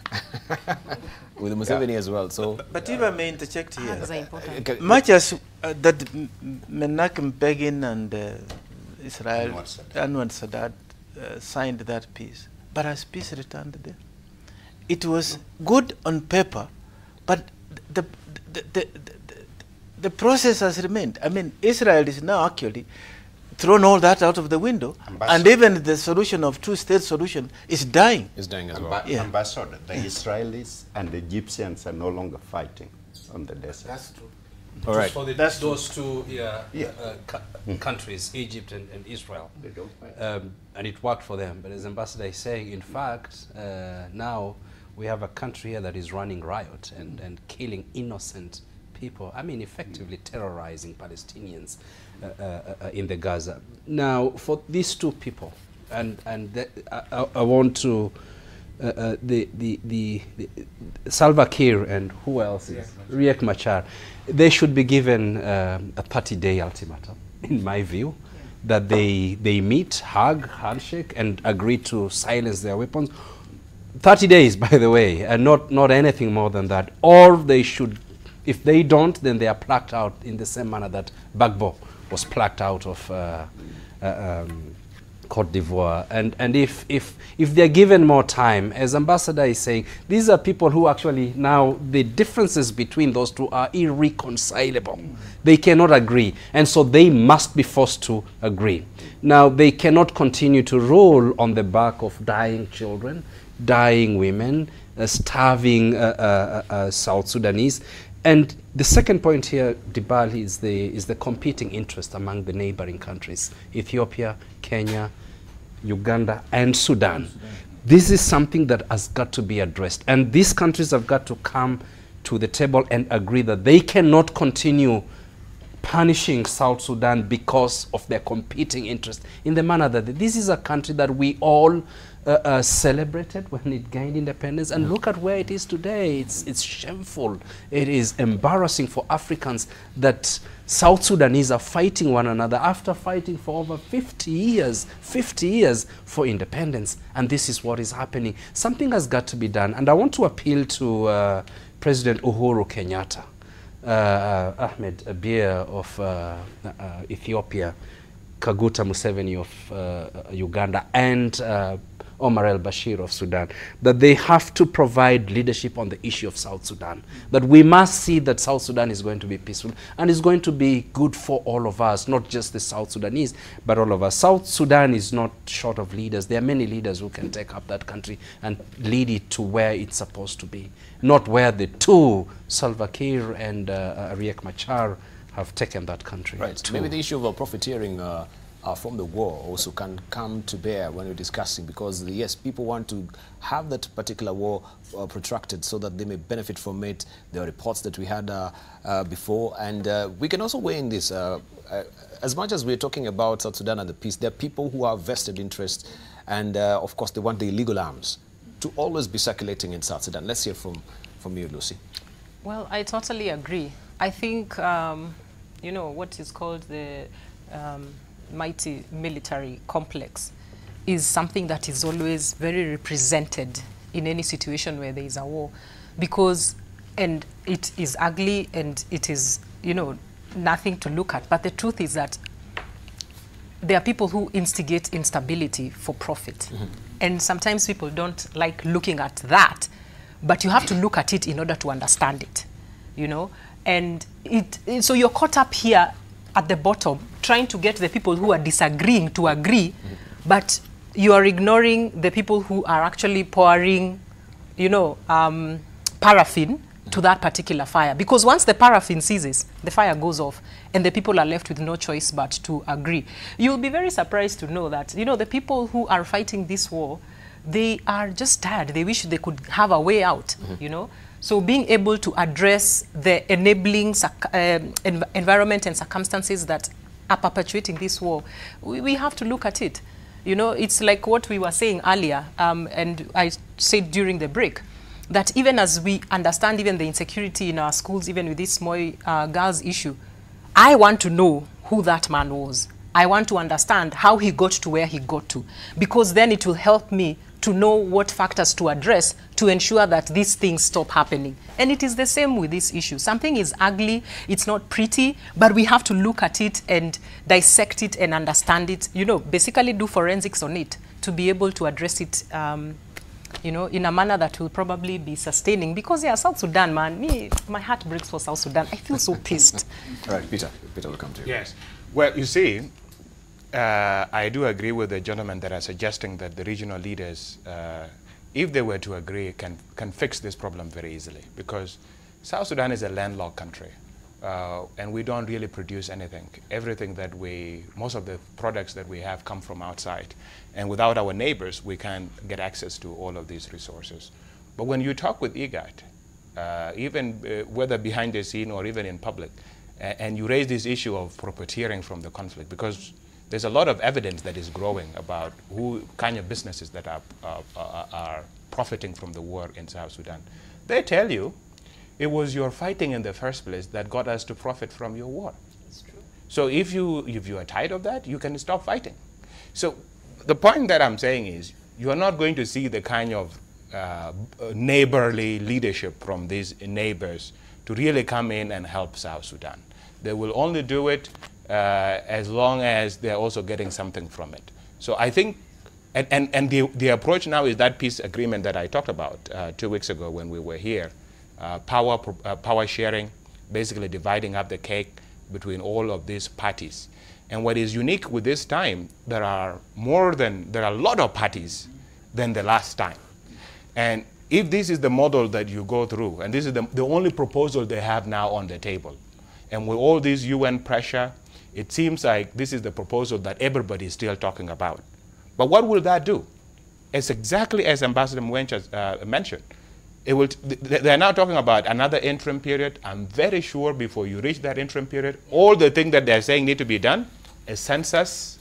with Museveni as well. So, but if I may interject here, okay. Much as that Menachem Begin and Israel Anwar Sadat signed that peace, but as peace returned there, it was good on paper, but the process has remained. I mean, Israel is now actually thrown all that out of the window, and even the solution of two-state solution is dying. Is dying as well. Yeah. Ambassador, the Israelis and the Egyptians are no longer fighting on the desert. That's true. All right. For those two countries, Egypt and Israel, They don't fight. and it worked for them. But as Ambassador is saying, in fact, now we have a country here that is running riot and killing innocent people. I mean, effectively terrorizing Palestinians in the Gaza. Now, for these two people, and I want to the Salva Kiir and who else is Riek Machar, they should be given a 30-day ultimatum, in my view, that they meet, hug, handshake, and agree to silence their weapons. 30 days, by the way, and not anything more than that. Or they should, if they don't, then they are plucked out in the same manner that Gbagbo was plucked out of Cote d'Ivoire. And if they're given more time, as Ambassador is saying, these are people who actually now, the differences between those two are irreconcilable. They cannot agree. And so they must be forced to agree. Now, they cannot continue to roll on the back of dying children, dying women, starving South Sudanese. And the second point here, Dibal, is the competing interest among the neighboring countries, Ethiopia, Kenya, Uganda, and Sudan. This is something that has got to be addressed. And these countries have got to come to the table and agree that they cannot continue punishing South Sudan because of their competing interest in the manner that this is a country that we all celebrated when it gained independence, and look at where it is today. It's shameful. It is embarrassing for Africans that South Sudanese are fighting one another after fighting for over 50 years for independence, and this is what is happening. Something has got to be done, and I want to appeal to President Uhuru Kenyatta, Ahmed Biar of Ethiopia, Kaguta Museveni of Uganda, and Omar al-Bashir of Sudan, that they have to provide leadership on the issue of South Sudan. That we must see that South Sudan is going to be peaceful and is going to be good for all of us, not just the South Sudanese, but all of us. South Sudan is not short of leaders. There are many leaders who can take up that country and lead it to where it's supposed to be, not where the two, Salva Kiir and Riek Machar, have taken that country. Right. Maybe the issue of profiteering from the war also can come to bear when we're discussing, because yes, people want to have that particular war protracted so that they may benefit from it. There are reports that we had before, and we can also weigh in this. As much as we're talking about South Sudan and the peace, there are people who have vested interest, and of course they want the illegal arms to always be circulating in South Sudan. Let's hear from you, Lucy. Well, I totally agree. I think, you know, what is called the mighty military complex is something that is always very represented in any situation where there is a war, because, and it is ugly and it is, you know, nothing to look at. But the truth is that there are people who instigate instability for profit. And sometimes people don't like looking at that, but you have to look at it in order to understand it, you know. And so you're caught up here at the bottom, trying to get the people who are disagreeing to agree, but you are ignoring the people who are actually pouring, you know, paraffin to that particular fire. Because once the paraffin ceases, the fire goes off, and the people are left with no choice but to agree. You'll be very surprised to know that, you know, the people who are fighting this war, they are just tired. They wish they could have a way out, you know. So being able to address the enabling environment and circumstances that are perpetuating this war, we have to look at it. You know, it's like what we were saying earlier, and I said during the break, that even as we understand even the insecurity in our schools, even with this small girls issue, I want to know who that man was. I want to understand how he got to where he got to, because then it will help me to know what factors to address to ensure that these things stop happening. And it is the same with this issue. Something is ugly, it's not pretty, but we have to look at it and dissect it and understand it, you know, basically do forensics on it to be able to address it, you know, in a manner that will probably be sustaining. Because, yeah, South Sudan, man, my heart breaks for South Sudan. I feel so pissed. All right, Peter, will come to you. Yes. Well, you see, I do agree with the gentlemen that are suggesting that the regional leaders, if they were to agree, can fix this problem very easily, because South Sudan is a landlocked country, and we don't really produce anything. Everything that most of the products that we have come from outside, and without our neighbors, we can't get access to all of these resources. But when you talk with IGAD, even whether behind the scene or even in public, and you raise this issue of profiteering from the conflict, because there's a lot of evidence that is growing about who kind of businesses that are profiting from the war in South Sudan. They tell you it was your fighting in the first place that got us to profit from your war. That's true. So if you are tired of that, you can stop fighting. So the point that I'm saying is you are not going to see the kind of neighborly leadership from these neighbors to really come in and help South Sudan. They will only do it as long as they're also getting something from it. So I think, and the approach now is that peace agreement that I talked about 2 weeks ago when we were here, power sharing, basically dividing up the cake between all of these parties. And what is unique with this time, there are a lot of parties than the last time. And if this is the model that you go through, and this is the only proposal they have now on the table, and with all this UN pressure, it seems like this is the proposal that everybody is still talking about. But what will that do? It's exactly as Ambassador Mwencha mentioned. They're now talking about another interim period. I'm very sure before you reach that interim period, all the things that they're saying need to be done. A census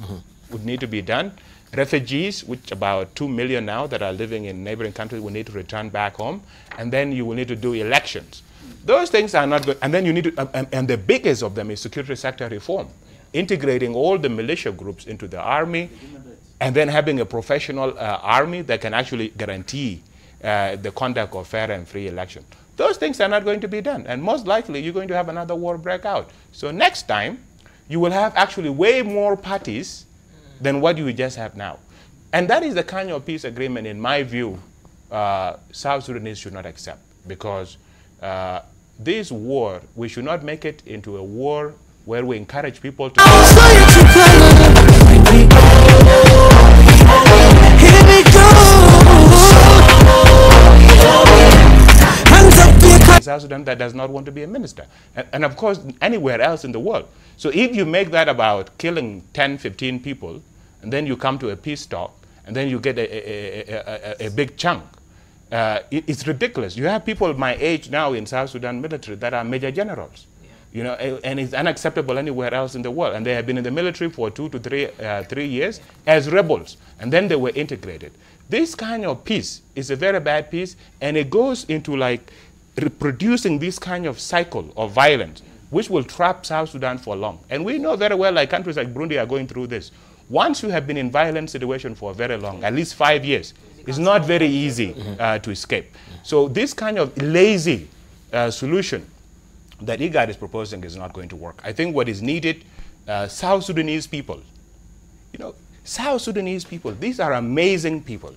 would need to be done. Refugees, which about 2 million now that are living in neighboring countries, will need to return back home. And then you will need to do elections. Those things are not good. And then you need to, and the biggest of them is security sector reform, integrating all the militia groups into the army, and then having a professional army that can actually guarantee the conduct of fair and free election. Those things are not going to be done. And most likely, you're going to have another war break out. So next time, you will have actually way more parties than what you just have now. And that is the kind of peace agreement, in my view, South Sudanese should not accept. Because this war, we should not make it into a war where we encourage people to... South Sudan that does not want to be a minister. And of course, anywhere else in the world. So if you make that about killing 10, 15 people, and then you come to a peace talk, and then you get a big chunk, it's ridiculous. You have people my age now in South Sudan military that are major generals. You know, and it's unacceptable anywhere else in the world. And they have been in the military for 2 to 3 years as rebels, and then they were integrated. This kind of peace is a very bad peace, and it goes into like reproducing this kind of cycle of violence, which will trap South Sudan for long. And we know very well, like countries like Burundi are going through this. Once you have been in violent situation for very long, at least 5 years, It's not very easy to escape. So this kind of lazy solution that IGAD is proposing is not going to work. I think what is needed, South Sudanese people, South Sudanese people, these are amazing people.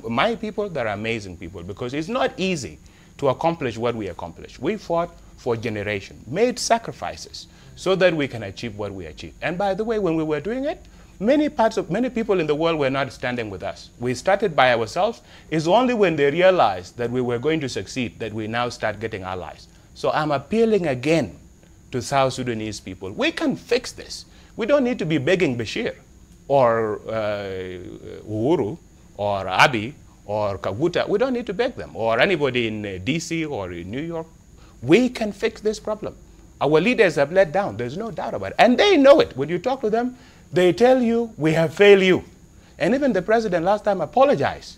My people, they're amazing people, because it's not easy to accomplish what we accomplished. We fought for generations, made sacrifices so that we can achieve what we achieved. And by the way, when we were doing it, many people in the world were not standing with us. We started by ourselves. It's only when they realized that we were going to succeed that we now start getting allies. So I'm appealing again to South Sudanese people. We can fix this. We don't need to be begging Bashir or Uhuru or Abiy or Kaguta. We don't need to beg them, or anybody in DC or in New York. We can fix this problem. Our leaders have let down. There's no doubt about it. And they know it. When you talk to them, they tell you, we have failed you. And even the president last time apologized.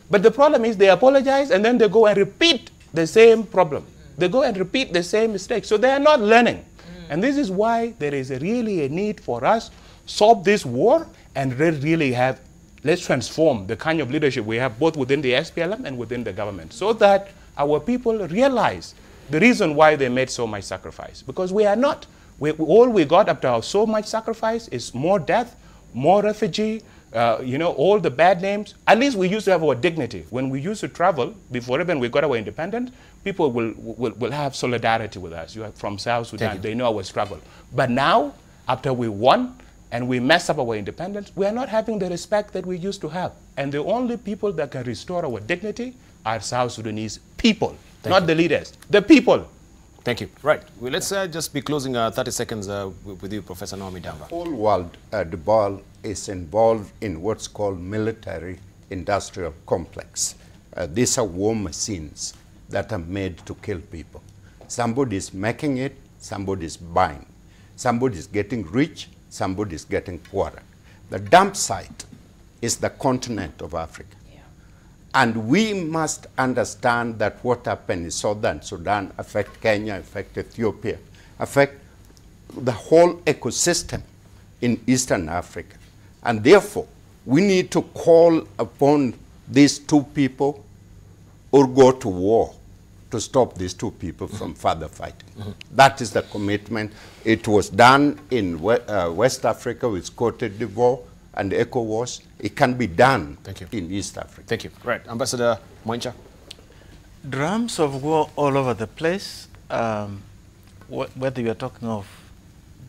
But the problem is they apologize and then they go and repeat the same problem. They go and repeat the same mistake. So they are not learning. And this is why there is really a need for us to solve this war and really have, let's transform the kind of leadership we have both within the SPLM and within the government, so that our people realize the reason why they made so much sacrifice. Because we are not. All we got after so much sacrifice is more death, more refugee, all the bad names. At least we used to have our dignity. When we used to travel, before even we got our independence, people will have solidarity with us. You are from South Sudan, they know our struggle. But now, after we won and we messed up our independence, we are not having the respect that we used to have. And the only people that can restore our dignity are South Sudanese people, not the leaders, the people. Thank you. Right. Well, let's just be closing 30 seconds with you, Professor Naomi Damba. The whole world, the ball is involved in what's called military-industrial complex. These are war machines that are made to kill people. Somebody is making it, somebody is buying. Somebody is getting rich, somebody is getting poorer. The dump site is the continent of Africa. And we must understand that what happened in Southern Sudan affect Kenya, affect Ethiopia, affect the whole ecosystem in Eastern Africa. And therefore, we need to call upon these two people or go to war to stop these two people from further fighting. That is the commitment. It was done in West Africa with Cote d'Ivoire and ECOWAS. It can be done in East Africa. Thank you. Right. Ambassador Moincha. Drums of war all over the place, whether you are talking of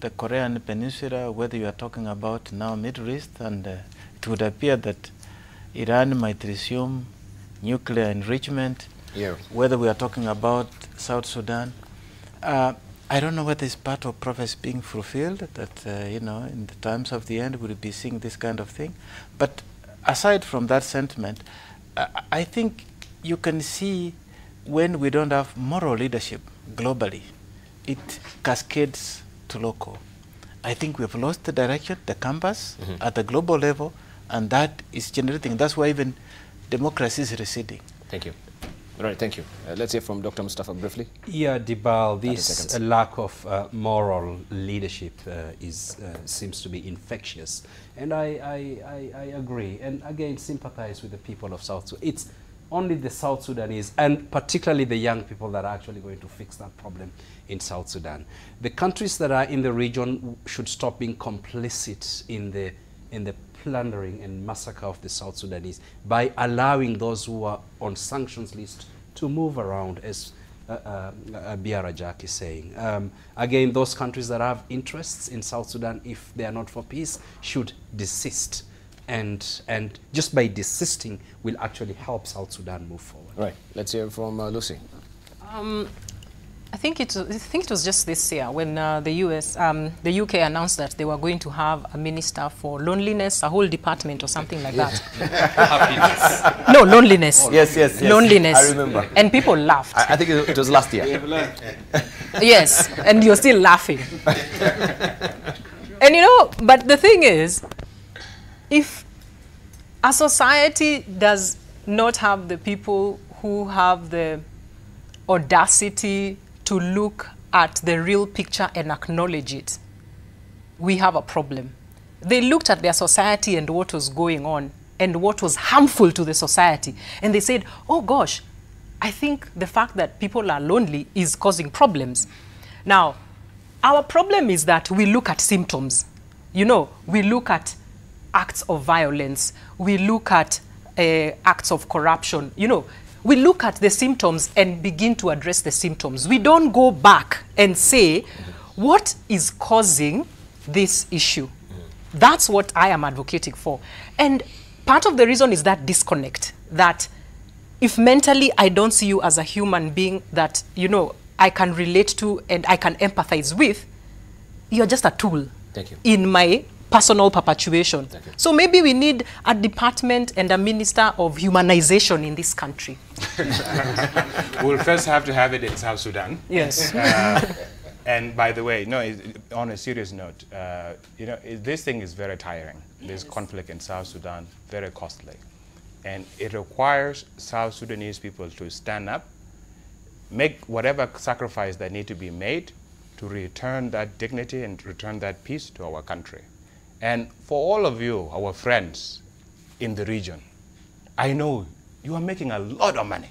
the Korean Peninsula, whether you are talking about now Middle East, and it would appear that Iran might resume nuclear enrichment, whether we are talking about South Sudan. I don't know whether it's part of prophecy being fulfilled, that, in the times of the end, we'll be seeing this kind of thing. But aside from that sentiment, I think you can see when we don't have moral leadership globally, it cascades to local. I think we have lost the direction, the compass at the global level, and that is generating. That's why even democracy is receding. Thank you. All right, thank you. Let's hear from Dr. Mustafa briefly. Yeah, Dibal, this lack of moral leadership seems to be infectious. And I agree, and again, sympathize with the people of South Sudan. It's only the South Sudanese, and particularly the young people, that are actually going to fix that problem in South Sudan. The countries that are in the region should stop being complicit in the plundering and massacre of the South Sudanese by allowing those who are on sanctions list to move around, as Biar Ajak is saying. Again, those countries that have interests in South Sudan, if they are not for peace, should desist. And just by desisting will actually help South Sudan move forward. Right. Let's hear from Lucy. I think it was just this year when the UK announced that they were going to have a minister for loneliness, a whole department or something like that. Happiness. No, loneliness. Yes. Loneliness. I remember. And people laughed. I think it was last year. Yes, and you're still laughing. And but the thing is, if a society does not have the people who have the audacity to look at the real picture and acknowledge it, we have a problem. They looked at their society and what was going on, and what was harmful to the society. And they said, oh gosh, I think the fact that people are lonely is causing problems. Now, our problem is that we look at symptoms. You know, we look at acts of violence. We look at acts of corruption. You know, we look at the symptoms and begin to address the symptoms. We don't go back and say, what is causing this issue? That's what I am advocating for. And part of the reason is that disconnect, that if mentally I don't see you as a human being that, you know, I can relate to and I can empathize with, you're just a tool in my personal perpetuation. So maybe we need a department and a minister of humanization in this country. We'll first have to have it in South Sudan. Yes. And by the way, no, on a serious note, you know, this thing is very tiring. This conflict in South Sudan, very costly. And it requires South Sudanese people to stand up, make whatever sacrifice that need to be made to return that dignity and return that peace to our country. And for all of you, our friends in the region, I know you are making a lot of money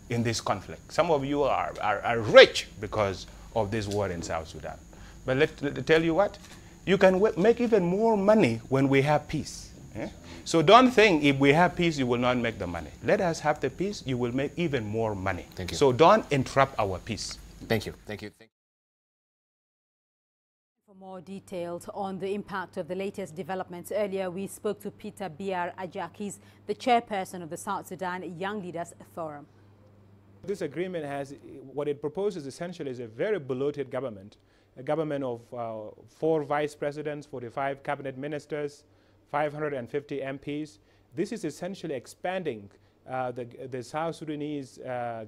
in this conflict. Some of you are rich because of this war in South Sudan. But let tell you what, you can make even more money when we have peace. Eh? So don't think if we have peace, you will not make the money. Let us have the peace, you will make even more money. Thank you. So don't interrupt our peace. Thank you. Thank you. For more details on the impact of the latest developments, earlier we spoke to Peter Biar Ajak. He's the chairperson of the South Sudan Young Leaders Forum. This agreement has, what it proposes essentially is a very bloated government, a government of 4 vice presidents, 45 cabinet ministers, 550 MPs. This is essentially expanding the South Sudanese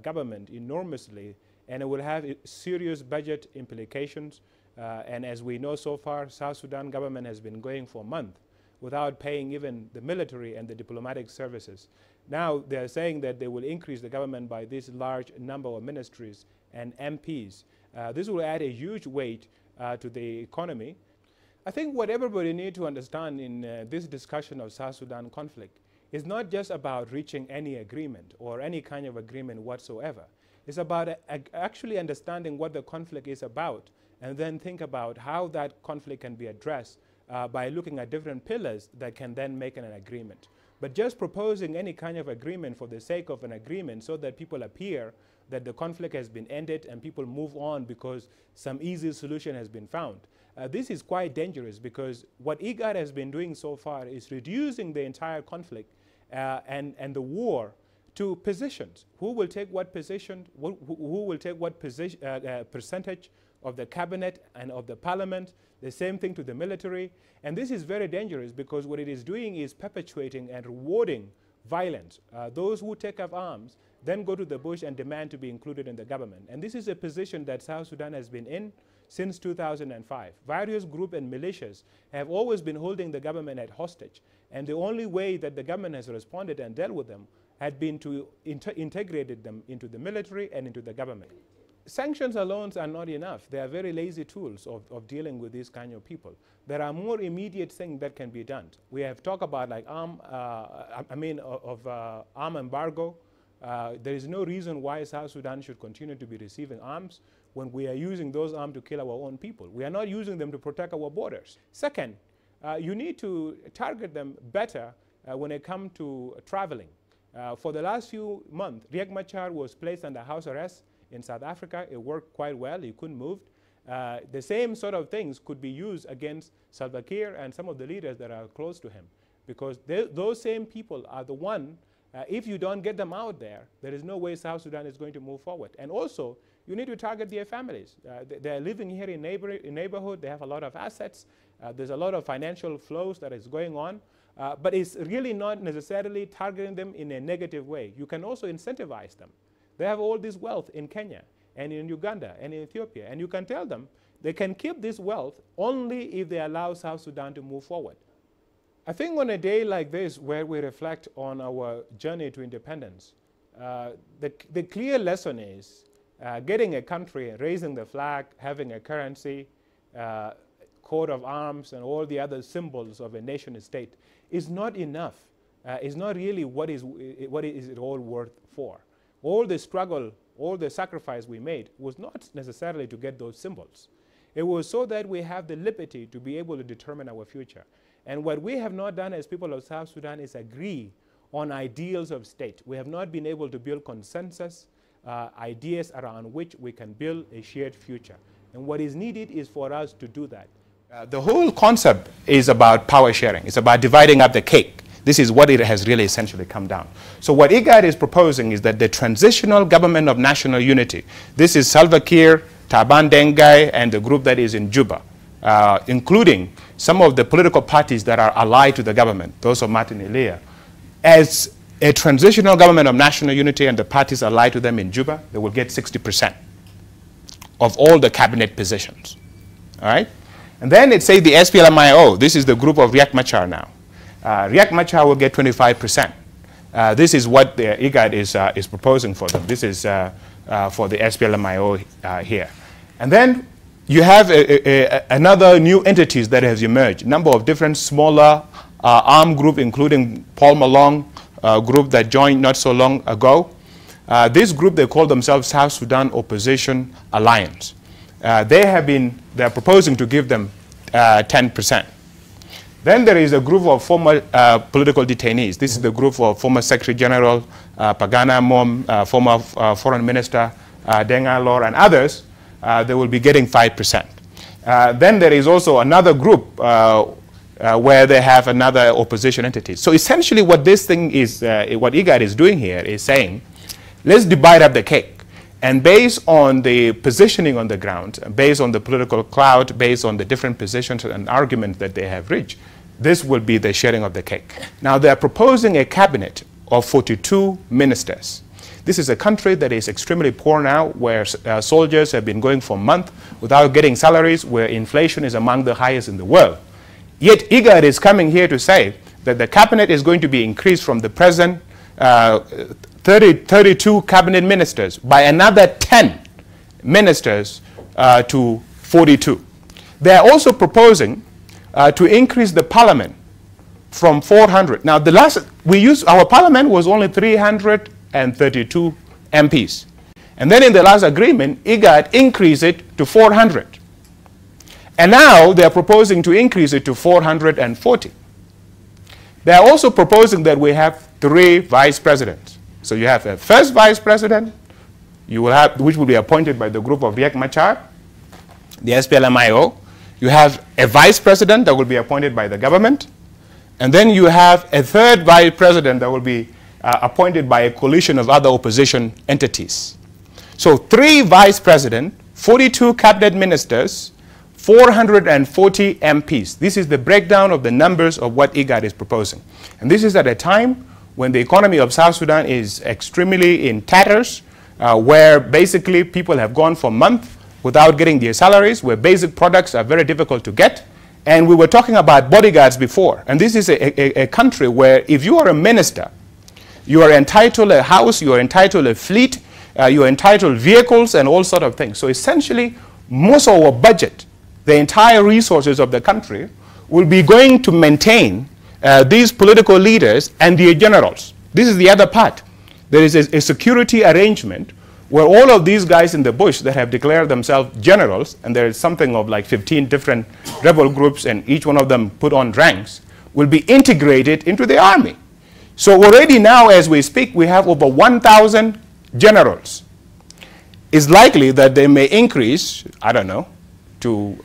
government enormously, and it will have serious budget implications. And as we know so far, South Sudan government has been going for a month without paying even the military and the diplomatic services. Now they are saying that they will increase the government by this large number of ministries and MPs. This will add a huge weight to the economy. I think what everybody needs to understand in this discussion of South Sudan conflict is not just about reaching any agreement or any kind of agreement whatsoever. It's about actually understanding what the conflict is about, and then think about how that conflict can be addressed by looking at different pillars that can then make an agreement. But just proposing any kind of agreement for the sake of an agreement so that people appear that the conflict has been ended and people move on because some easy solution has been found. This is quite dangerous, because what IGAD has been doing so far is reducing the entire conflict and the war to positions. Who will take what position, who will take what percentage of the cabinet and of the parliament, the same thing to the military. And this is very dangerous, because what it is doing is perpetuating and rewarding violence. Those who take up arms then go to the bush and demand to be included in the government. And this is a position that South Sudan has been in since 2005. Various groups and militias have always been holding the government at hostage. And the only way that the government has responded and dealt with them had been to integrate them into the military and into the government. Sanctions alone are not enough. They are very lazy tools of dealing with these kind of people. There are more immediate things that can be done. We have talked about like arm embargo. There is no reason why South Sudan should continue to be receiving arms when we are using those arms to kill our own people. We are not using them to protect our borders. Second, you need to target them better when it comes to traveling. For the last few months, Riek Machar was placed under house arrest in South Africa. It worked quite well. He couldn't move. The same sort of things could be used against Salva Kiir and some of the leaders that are close to him, because those same people are the one, if you don't get them out there, there is no way South Sudan is going to move forward. And also, you need to target their families. They're living here in neighborhood. They have a lot of assets. There's a lot of financial flows that is going on. But it's really not necessarily targeting them in a negative way. You can also incentivize them. They have all this wealth in Kenya and in Uganda and in Ethiopia. And you can tell them they can keep this wealth only if they allow South Sudan to move forward. I think on a day like this, where we reflect on our journey to independence, the clear lesson is getting a country, raising the flag, having a currency, coat of arms, and all the other symbols of a nation state is not enough is not really what is it all worth for. All the struggle, all the sacrifice we made was not necessarily to get those symbols. It was so that we have the liberty to be able to determine our future. And what we have not done as people of South Sudan is agree on ideals of state. We have not been able to build consensus, ideas around which we can build a shared future. And what is needed is for us to do that. The whole concept is about power sharing. It's about dividing up the cake. This is what it has really essentially come down. So what IGAD is proposing is that the transitional government of national unity, this is Salva Kiir, Taban Dengai, and the group that is in Juba, including some of the political parties that are allied to the government, those of Martin Elia, as a transitional government of national unity and the parties allied to them in Juba, they will get 60% of all the cabinet positions. All right? And then it says the SPLMIO, this is the group of Riek Machar now. Riek Machar will get 25%. This is what the IGAD is proposing for them. This is for the SPLMIO here. And then you have another new entities that has emerged, a number of different smaller armed groups, including Paul Malong group that joined not so long ago. This group, they call themselves South Sudan Opposition Alliance. They're proposing to give them 10%. Then there is a group of former political detainees. This is the group of former Secretary General Pagana Mom, former Foreign Minister Denga Lor, and others. They will be getting 5%. Then there is also another group where they have another opposition entity. So essentially what this thing is, what IGAD is doing here is saying, let's divide up the cake. And based on the positioning on the ground, based on the political clout, based on the different positions and arguments that they have reached, this will be the sharing of the cake. Now they're proposing a cabinet of 42 ministers. This is a country that is extremely poor now, where soldiers have been going for months without getting salaries, where inflation is among the highest in the world. Yet IGAD is coming here to say that the cabinet is going to be increased from the present 32 cabinet ministers by another 10 ministers to 42. They are also proposing to increase the parliament from 400. Now, our parliament was only 332 MPs. And then in the last agreement, IGAD increased it to 400. And now they are proposing to increase it to 440. They are also proposing that we have 3 vice presidents. So you have a first vice president, which will be appointed by the group of Riek Machar, the SPLMIO. You have a vice president that will be appointed by the government. And then you have a third vice president that will be appointed by a coalition of other opposition entities. So 3 vice presidents, 42 cabinet ministers, 440 MPs. This is the breakdown of the numbers of what IGAD is proposing. And this is at a time when the economy of South Sudan is extremely in tatters, where basically people have gone for months without getting their salaries, where basic products are very difficult to get. And we were talking about bodyguards before. And this is a country where if you are a minister, you are entitled a house, you are entitled a fleet, you are entitled vehicles and all sort of things. So essentially, most of our budget, the entire resources of the country, will be going to maintain these political leaders and their generals. This is the other part. There is a security arrangement where all of these guys in the bush that have declared themselves generals, and there is something of like 15 different rebel groups and each one of them put on ranks, will be integrated into the army. So already now as we speak, we have over 1,000 generals. It's likely that they may increase, I don't know, to,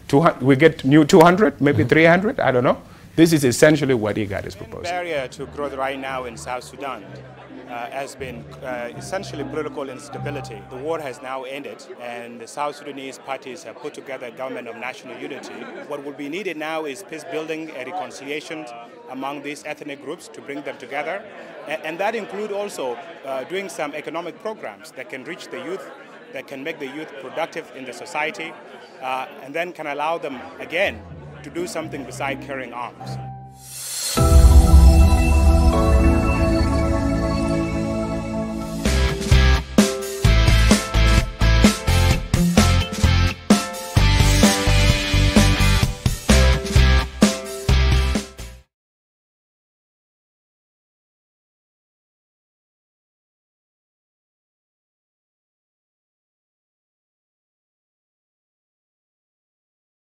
200, we get new 200, maybe 300, I don't know. This is essentially what IGAD is proposing. The barrier to growth right now in South Sudan has been essentially political instability. The war has now ended, and the South Sudanese parties have put together a government of national unity. What will be needed now is peace building and reconciliation among these ethnic groups to bring them together. And that includes also doing some economic programs that can reach the youth, that can make the youth productive in the society, and then can allow them, again, to do something besides carrying arms.